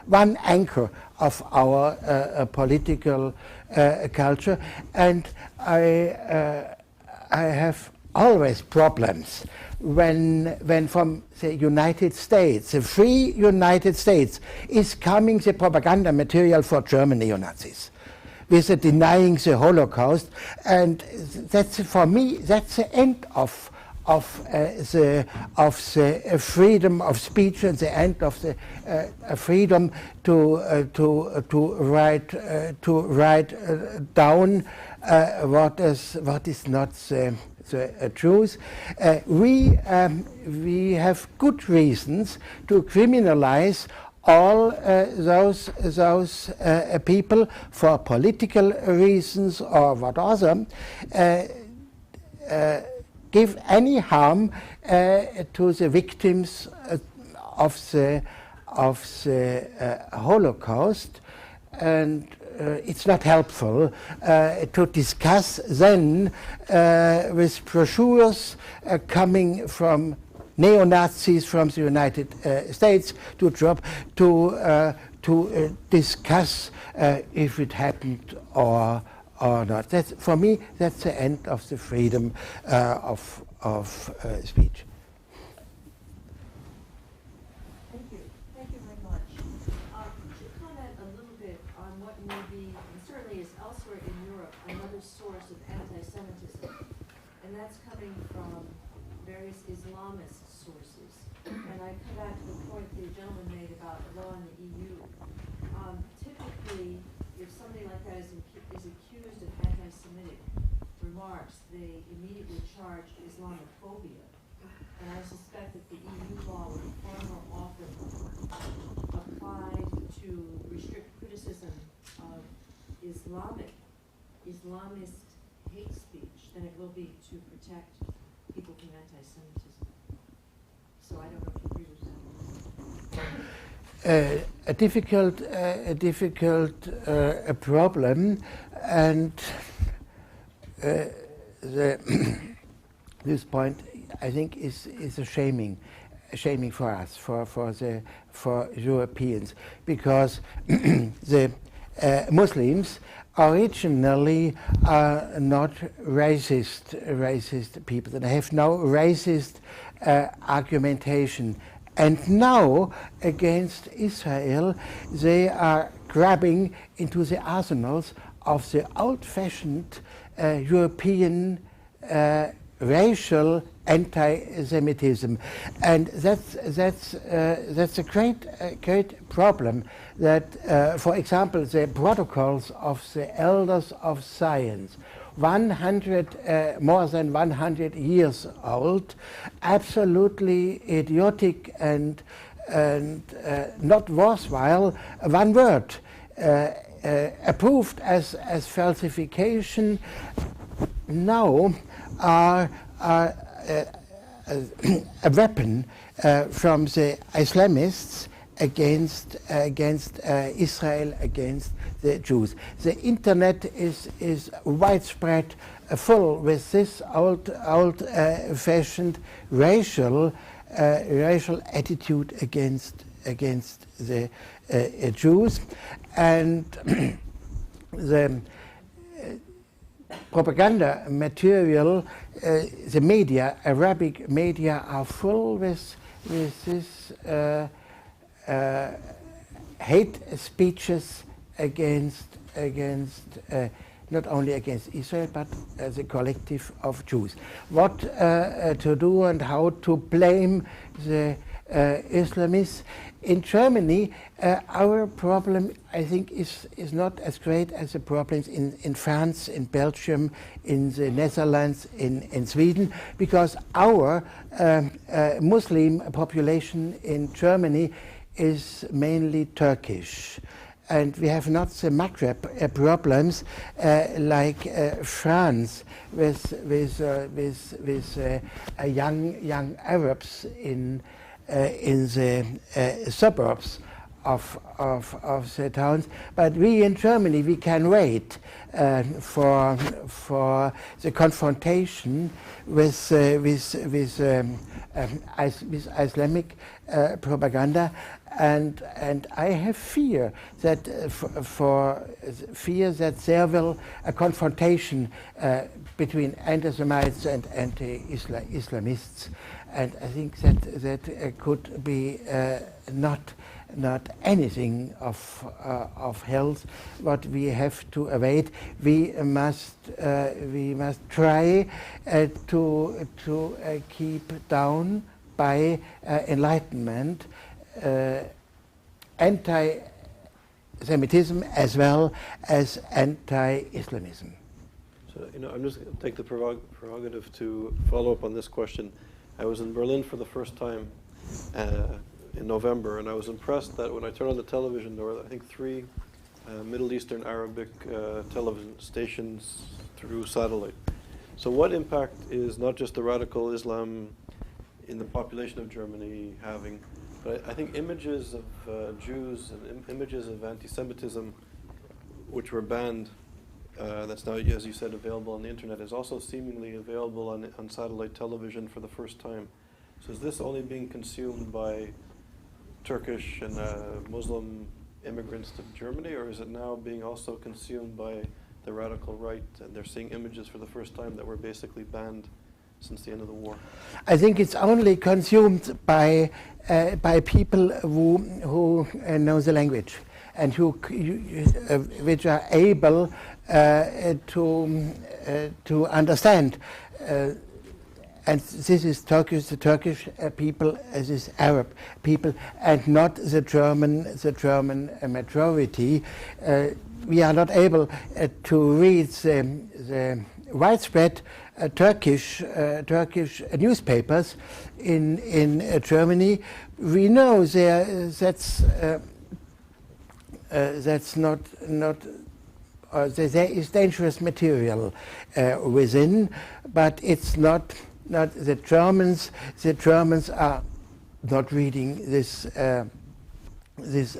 anchor of our political culture, and I have always problems when from the United States, the free United States, is coming the propaganda material for German neo-Nazis with the denying the Holocaust, and that's, for me, that's the end of the freedom of speech and the end of the freedom to write down what is not the truth. We have good reasons to criminalize all those people for political reasons or whatever, give any harm to the victims of the Holocaust, and it's not helpful to discuss then with brochures coming from neo-Nazis from the United States to discuss if it happened or not. That's, for me, that's the end of the freedom of speech. Thank you very much. Could you comment a little bit on what may be, and certainly is elsewhere in Europe, another source of anti-Semitism, and that's coming from various Islamist sources. And I come back to the point the gentleman made about law in the EU. Typically, if somebody like that is accused of anti-Semitic remarks, they immediately charge Islamophobia. And I suspect that the EU law would far more often apply to restrict criticism of Islamist hate speech than it will be to protect people from anti-Semitism. So I don't know if you agree with that. A difficult problem, and this point, I think, is a shaming for us, for Europeans, because the Muslims originally are not racist people. They have no racist argumentation. And now, against Israel, they are grabbing into the arsenals of the old-fashioned European racial anti-Semitism, and that's a great problem. That, for example, the protocols of the elders of science, more than 100 years old, absolutely idiotic and not worthwhile. One word, approved as falsification, now are a weapon from the Islamists against Israel, against the Jews. The internet is widespread, full with this old-fashioned racial attitude against the Jews, and the propaganda material, the media, Arabic media, are full with this hate speeches against not only against Israel but the collective of Jews. What to do and how to blame the Islamists? In Germany, our problem, I think, is not as great as the problems in France, in Belgium, in the Netherlands, in Sweden, because our Muslim population in Germany is mainly Turkish. And we have not the Maghreb problems like France with young Arabs in the suburbs of the towns. But we in Germany, we can wait for the confrontation with Islamic propaganda, and I have fear that there will a confrontation between anti-Semites and anti-Islamists, and I think that could be not anything of health. What we have to avoid, we must try to keep down by enlightenment anti-Semitism as well as anti-Islamism. So, I'm just going to take the prerogative to follow up on this question. I was in Berlin for the first time in November, and I was impressed that when I turned on the television, there were, I think, 3 Middle Eastern Arabic television stations through satellite. So what impact is not just the radical Islam in the population of Germany having, but I think images of Jews and images of anti-Semitism, which were banned, that's now, as you said, available on the internet, is also seemingly available on satellite television for the first time. So is this only being consumed by Turkish and Muslim immigrants to Germany, or is it now being also consumed by the radical right, and they're seeing images for the first time that were basically banned since the end of the war? I think it's only consumed by people who know the language and which are able to understand. And this is the Turkish people, this is Arab people, and not the German majority. We are not able to read the widespread Turkish newspapers in Germany. We know that's not. There is dangerous material within, but it's not the Germans. The Germans are not reading these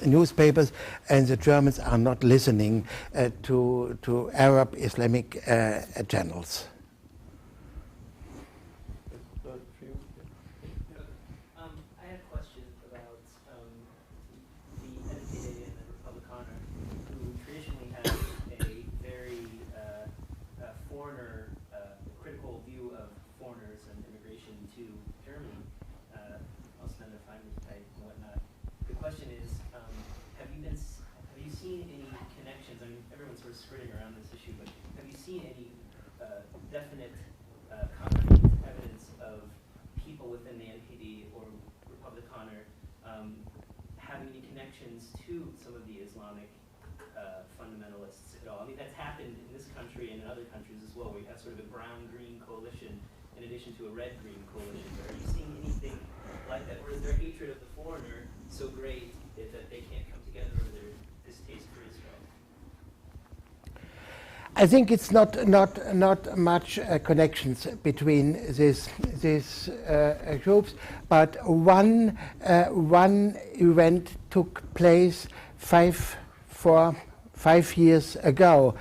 newspapers, and the Germans are not listening to Arab Islamic channels. I had a question about the educated and the Republikaner, who traditionally to Germany, Ausländer Feindlichkeit and whatnot. The question is, have you seen any connections? I mean, everyone's sort of skirting around this issue, but have you seen any definite, concrete evidence of people within the NPD or Republikaner having any connections to some of the Islamic fundamentalists at all? I mean, that's happened in this country and in other countries as well, where you have sort of a brown-green coalition in addition to a red-green coalition. But are you seeing anything like that, or is their hatred of the foreigner so great that they can't come together over their distaste for Israel? I think it's not much connections between these groups, but one event took place 5 years ago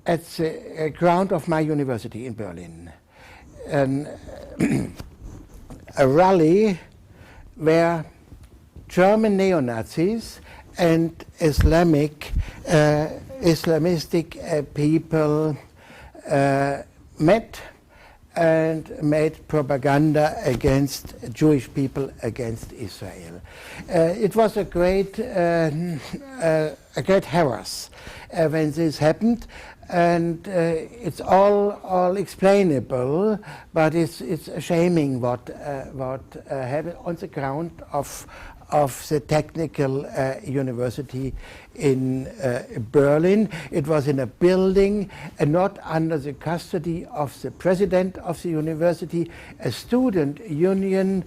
at the ground of my university in Berlin. A rally where German neo-Nazis and Islamistic people met and made propaganda against Jewish people, against Israel. It was a great harass when this happened, and it's all explainable, but it's shaming what happened on the ground of the technical university in Berlin. It was in a building not under the custody of the president of the university. A student union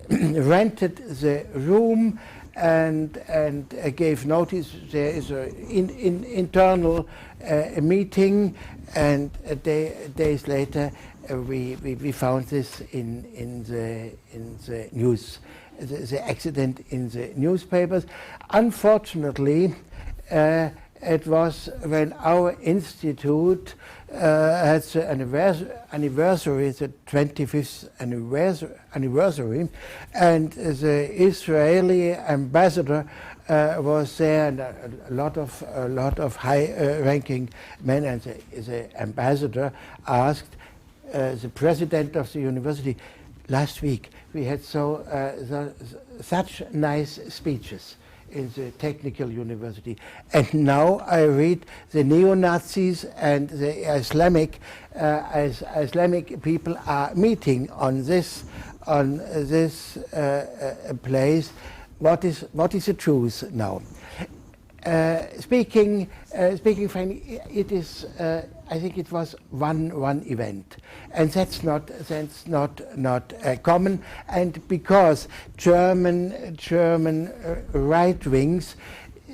rented the room and gave notice. There is an internal meeting, and days later we found this in the news. The accident in the newspapers. Unfortunately, it was when our institute had the anniversary, the 25th anniversary, and the Israeli ambassador was there, and a lot of high-ranking men, and the ambassador asked the president of the university, last week we had such nice speeches in the technical university, and now I read the neo-Nazis and the Islamic people are meeting on this place. What is the truth now? Speaking frankly, it is. I think it was one event, and that's not common. And because German right wings,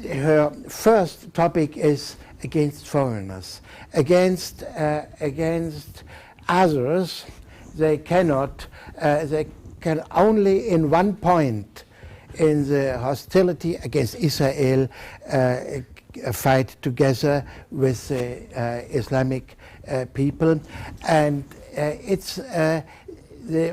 her first topic is against foreigners, against others. They can only in one point in the hostility against Israel fight together with Islamic people, and it's the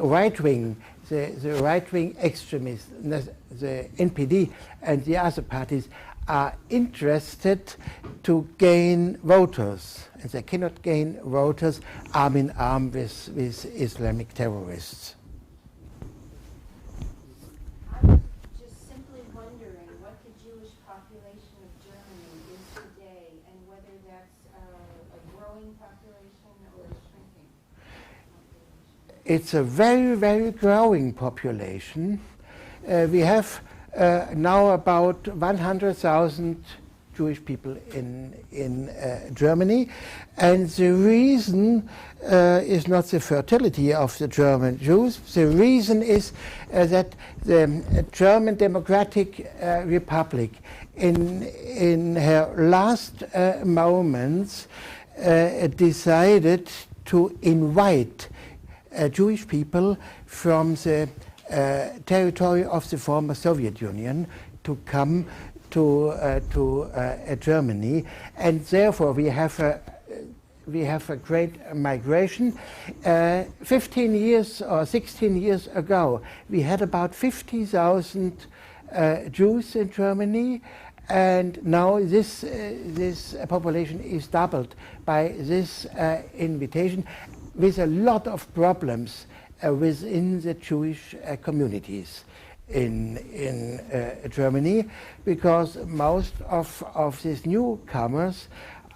right wing, the right wing extremists, the NPD and the other parties are interested to gain voters, and they cannot gain voters arm in arm with Islamic terrorists. It's a very, very growing population. We have now about 100,000 Jewish people in Germany, and the reason is not the fertility of the German Jews. The reason is that the German Democratic Republic, in her last moments, decided to invite Jewish people from the territory of the former Soviet Union to come to Germany, and therefore we have a great migration. 15 years or 16 years ago, we had about 50,000 Jews in Germany, and now this population is doubled by this invitation. with a lot of problems within the Jewish communities in Germany, because most of these newcomers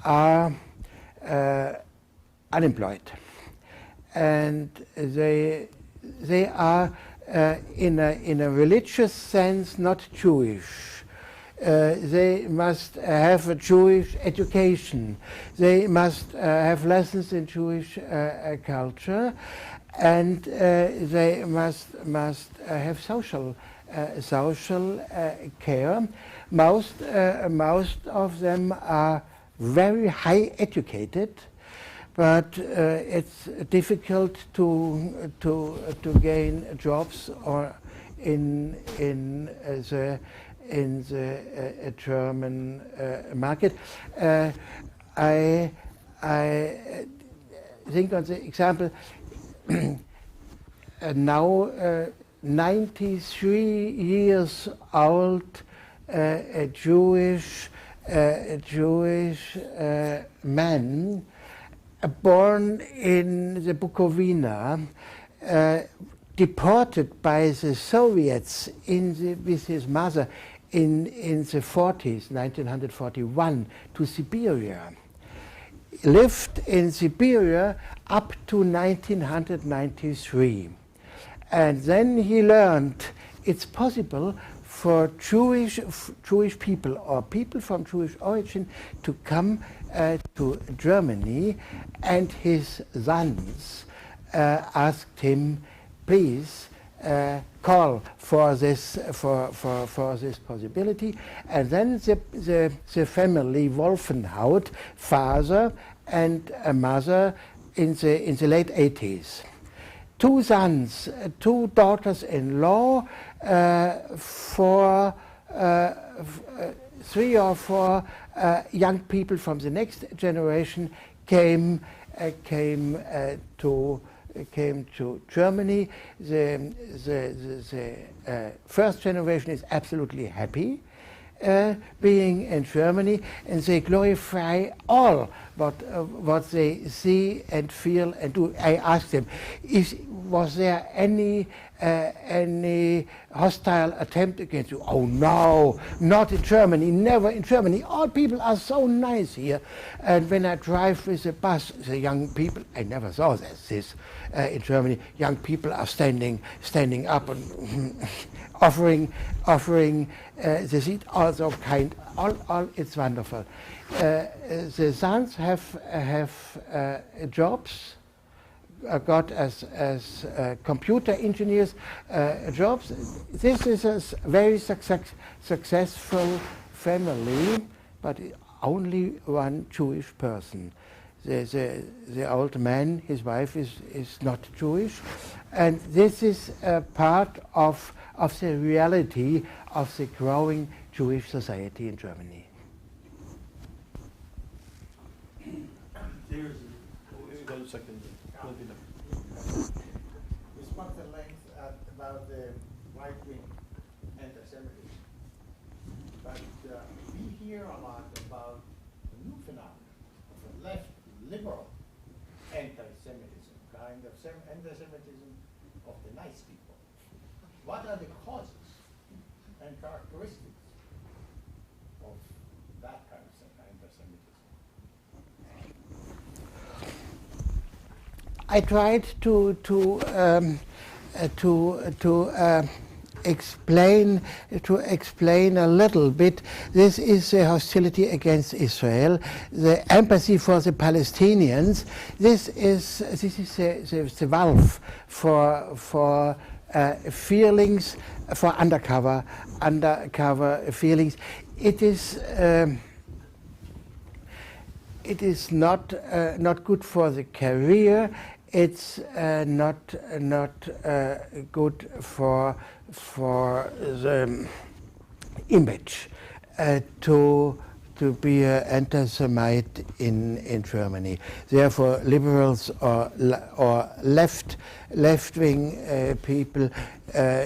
are unemployed, and they are in a religious sense not Jewish. They must have a Jewish education. They must have lessons in Jewish culture, and they must have social care. Most of them are very high educated, but it's difficult to gain jobs or in the German market. I think on the example now 93 years old a Jewish man born in the Bukovina, deported by the Soviets with his mother in the 40s, 1941, to Siberia. Lived in Siberia up to 1993. And then he learned it's possible for Jewish people or people from Jewish origin to come to Germany, and his sons asked him, please call for this possibility. And then the family Wolfgang, father and a mother, in the late 80s. 2 sons, 2 daughters-in-law, 3 or 4 young people from the next generation came to Germany. The first generation is absolutely happy being in Germany, and they glorify all what they see and feel and do. I asked them, was there any hostile attempt against you? Oh no, not in Germany, never in Germany. All people are so nice here. And when I drive with a bus, the young people, I never saw this in Germany. Young people are standing up and offering the seat, also kind. All it's wonderful. The sons have jobs. Got as computer engineers jobs. This is a very successful family, but only one Jewish person. The old man, his wife, is not Jewish, and this is a part of the reality of the growing Jewish society in Germany. We spoke at length about the right-wing anti-Semitism, but we hear a lot about the new phenomenon of the left liberal anti-Semitism, kind of anti-Semitism of the nice people. What are the causes and characteristics of that kind of anti-Semitism? I tried to explain a little bit. This is the hostility against Israel, the empathy for the Palestinians. This is the valve for feelings, for undercover feelings. It is not good for the career. It's not good for the image to be an anti-Semite in Germany. Therefore, liberals or left-wing people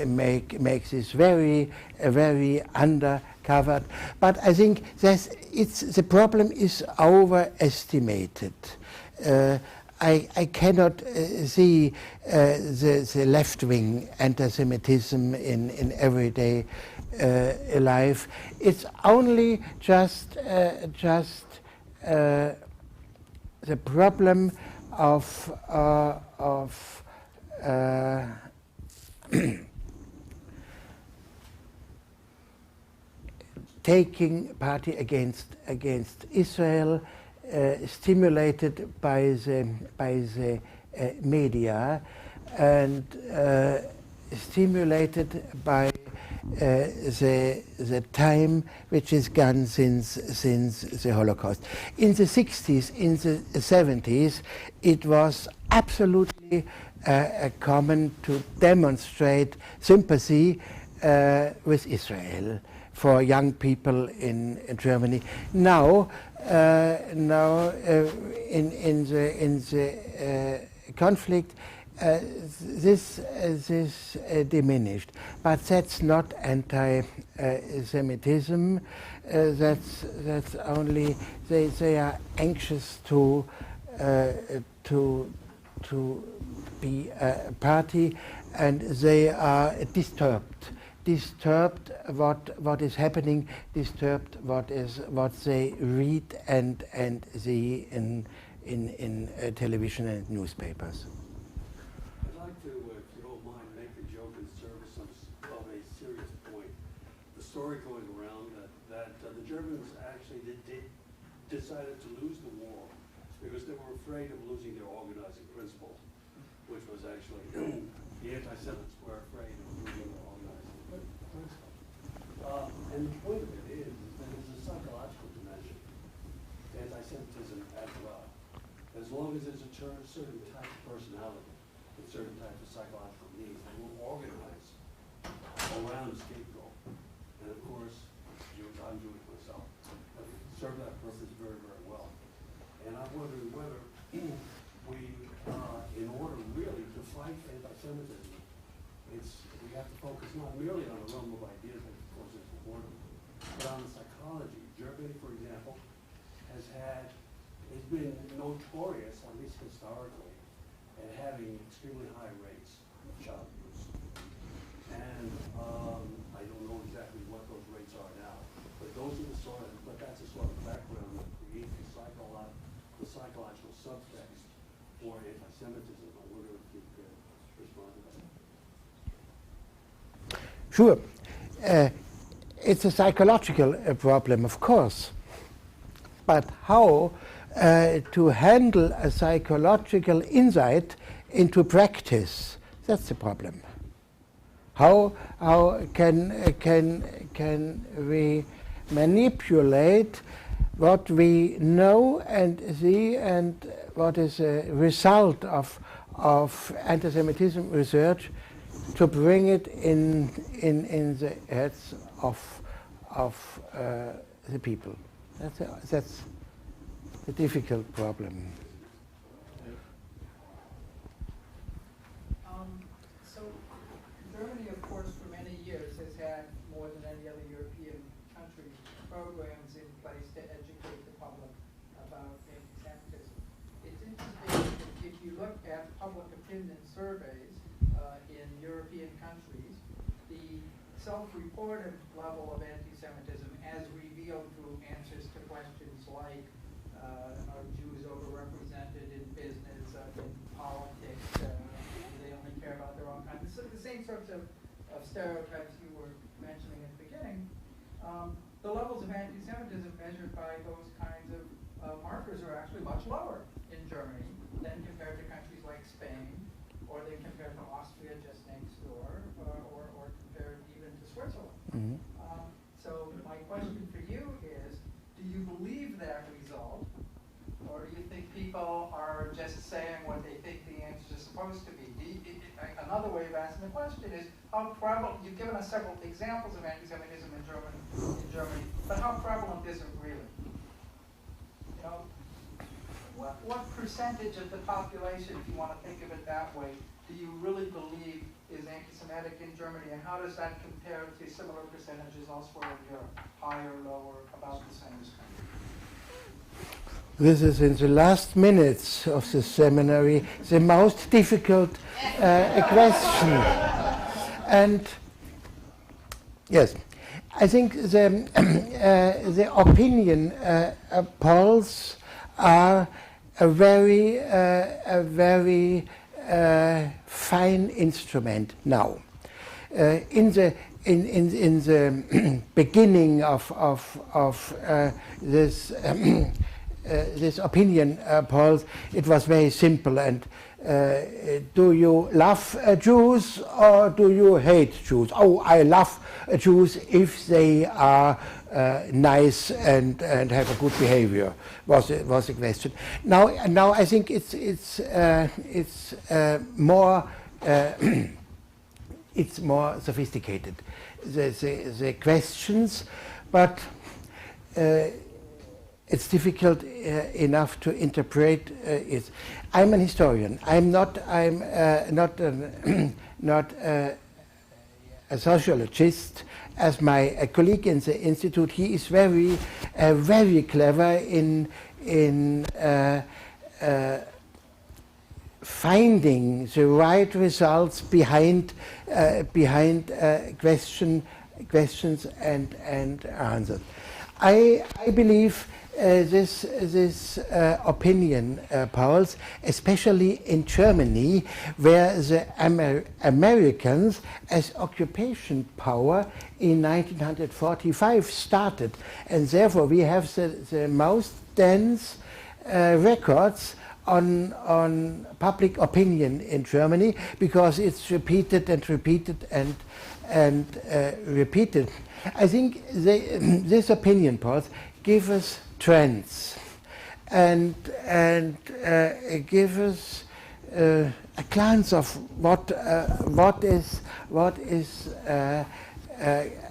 make this very undercovered. But I think the problem is overestimated. I cannot see the left-wing anti-Semitism in everyday life. It's only just the problem of taking party against Israel, stimulated by the media, and stimulated by the time which is gone since the Holocaust. In the 60s, in the 70s, it was absolutely common to demonstrate sympathy with Israel for young people in Germany. Now, in the conflict, this diminished, but that's not anti-Semitism. That's only they are anxious to be a party, and they are disturbed what is happening, disturbed what they read and see in television and newspapers. I'd like to, if you don't mind, make a joke in service of a serious point. The story going around that the Germans actually decided to lose the war because they were afraid of losing their organizing principle, which was actually the anti-Semites were afraid of losing their organizing principle. And the point of it is that there's a psychological dimension to anti-Semitism as well. As long as there's a certain type of personality, with certain types of psychological needs, they will organize around a scapegoat. And of course, I'm Jewish myself. I've served that purpose very, very well. And I'm wondering whether we, in order really to fight anti-Semitism, we have to focus not merely on the realm of ideas, which of course is important, but on the psychology. Germany, for example, has been notorious, at least historically, at having extremely high rates of child abuse. And I don't know exactly what those rates are now, but that's the sort of background that creates the psychological subtext for anti-Semitism. I wonder if you could respond to that. Sure. It's a psychological problem, of course. But how to handle a psychological insight into practice, that's the problem. How can we manipulate what we know and see and what is a result of anti-Semitism research to bring it in the heads of the people? That's a difficult problem. So Germany, of course, for many years has had, more than any other European country, programs in place to educate the public about anti-Semitism. It's interesting if you look at public opinion surveys in European countries, the self-reported level of anti-Semitism as revealed through answers to questions like are Jews overrepresented in business, in politics, they only care about their own country. So the same sorts of stereotypes you were mentioning at the beginning. The levels of anti-Semitism measured by those kinds of markers are actually much lower in Germany than compared to countries like Spain, or than compared to Austria just next door, or compared even to Switzerland. Mm-hmm. So my question for you is, do you believe that result, or do you think people are just saying what they think the answer is supposed to be? Another way of asking the question is, how prevalent, you've given us several examples of anti-Semitism in Germany, but how prevalent is it really? You know, what percentage of the population, if you want to think of it that way, do you really believe is anti-Semitic in Germany, and how does that compare to similar percentages elsewhere in Europe? Higher, lower, about the same as country? This is in the last minutes of the seminary, the most difficult question. And yes, I think the opinion polls are a very fine instrument now. In the beginning of this this opinion polls, it was very simple. And do you love Jews or do you hate Jews? Oh, I love Jews if they are nice and have a good behavior. Was the question. Now I think it's more it's more sophisticated, the questions, but it's difficult enough to interpret it. I'm an historian. I'm not a sociologist. As my colleague in the institute, he is very clever in finding the right results behind questions and answers. I believe this opinion polls, especially in Germany, where the Americans as occupation power in 1945 started, and therefore we have the most dense records on public opinion in Germany, because it's repeated and repeated and repeated. I think this opinion polls give us trends and give us a glance of what is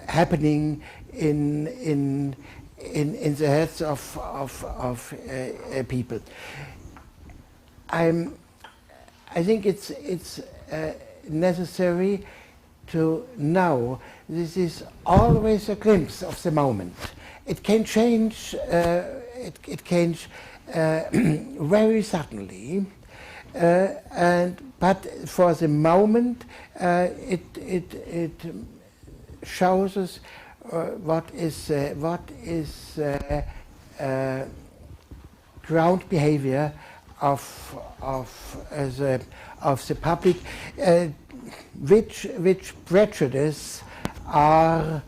happening in the heads of people. I think it's necessary to know this is always a glimpse of the moment. It can change. It change very suddenly, but for the moment, it shows us what is ground behavior of the public, which prejudices are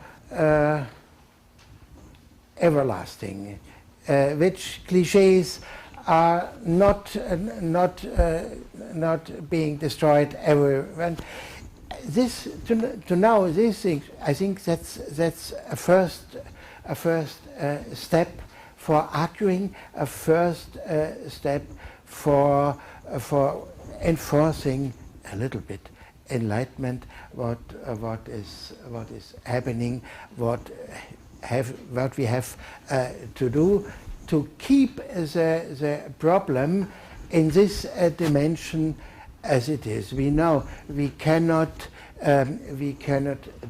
everlasting, which cliches are not being destroyed ever. And this to know these things, I think that's a first step for arguing, a first step for enforcing a little bit enlightenment, what is happening, what we have to do to keep the problem in this dimension as it is. We know we cannot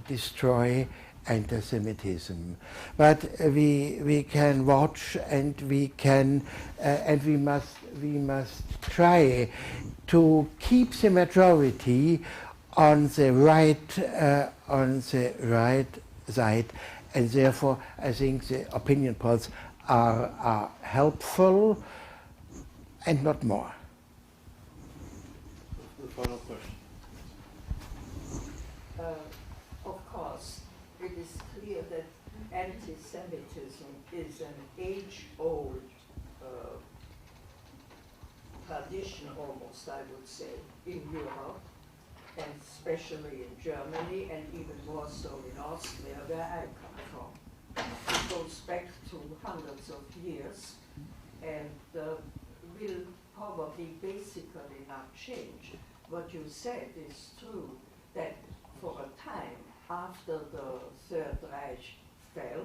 destroy anti-Semitism, but we can watch, and we can and we must try to keep the majority on the right side, and therefore I think the opinion polls are helpful and not more. The final question. Of course, it is clear that anti-Semitism is an age-old tradition, almost, I would say, in Europe, and especially in Germany, and even more so in Austria, where I come from. It goes back to hundreds of years, and will probably basically not change. What you said is true, that for a time after the Third Reich fell,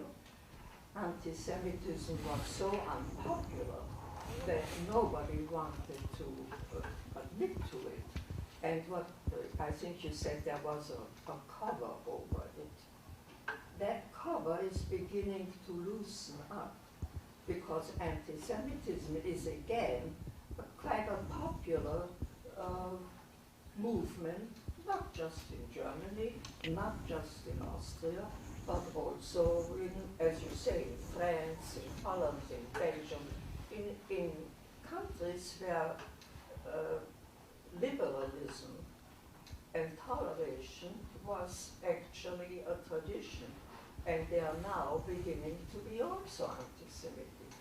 anti-Semitism was so unpopular that nobody wanted to admit to it. And what I think you said, there was a cover over it. That cover is beginning to loosen up. because anti-Semitism is again quite a popular movement, not just in Germany, not just in Austria, but also in, as you say, in France, in Holland, in Belgium, in countries where liberalism and toleration was actually a tradition, and they are now beginning to be also anti-Semitic.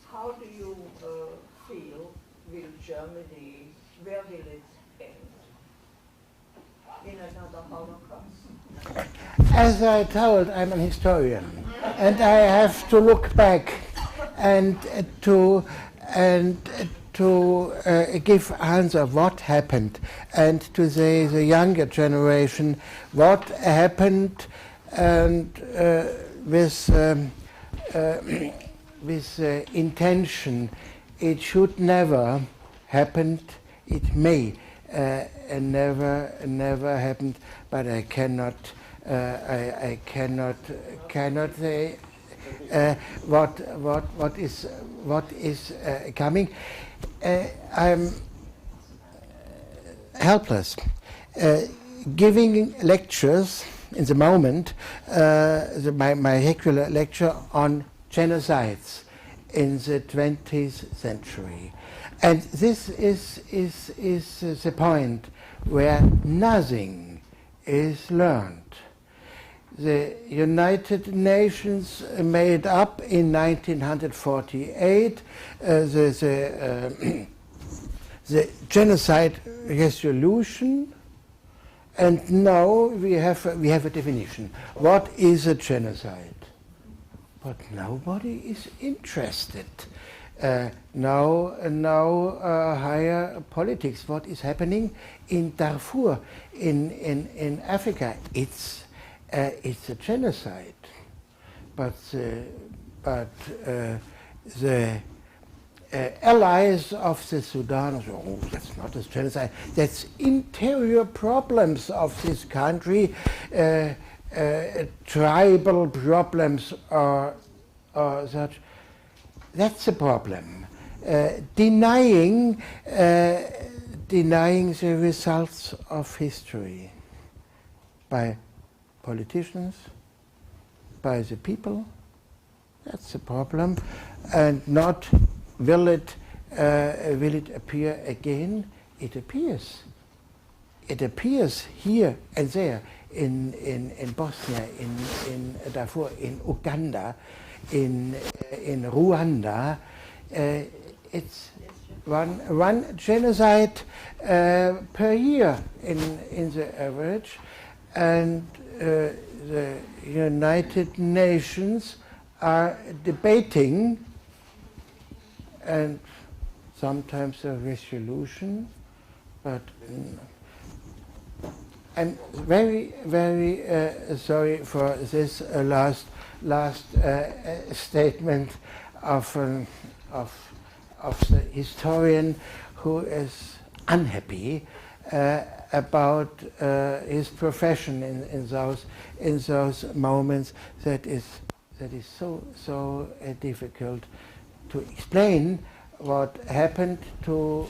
How do you feel will Germany, where will it end? In another Holocaust? As I told, I'm an historian, and I have to look back and to give answer what happened, and to say the younger generation what happened, and with intention. It should never happen. It may never happen, but I cannot say what is coming. I'm helpless. Giving lectures in the moment, my regular lecture on genocides in the 20th century. And this is the point where nothing is learned. The United Nations made up in 1948 the genocide resolution, and now we have a definition. What is a genocide? But nobody is interested. Now higher politics. What is happening in Darfur, in Africa? It's a genocide. But the allies of the Sudan say, oh, that's not a genocide. That's interior problems of this country. Tribal problems or such. That's the problem. Denying the results of history by politicians, by the people. That's the problem. And not will it appear again? It appears. It appears here and there. In Bosnia, in Darfur, in Uganda, in Rwanda, it's one genocide per year in the average, and the United Nations are debating, and sometimes a resolution, but. I'm very, very sorry for this last statement of the historian who is unhappy about his profession in those moments. That is so difficult to explain what happened to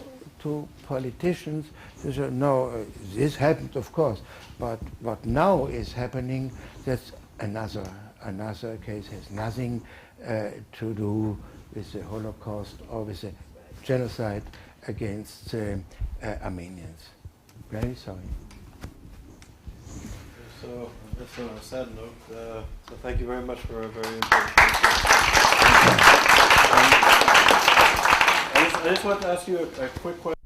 politicians. They say, no, this happened, of course, but what now is happening, that's another case, has nothing to do with the Holocaust or with the genocide against Armenians. Very sorry. So, that's on a sad note. So thank you very much for a very important answer. I just want to ask you a quick question.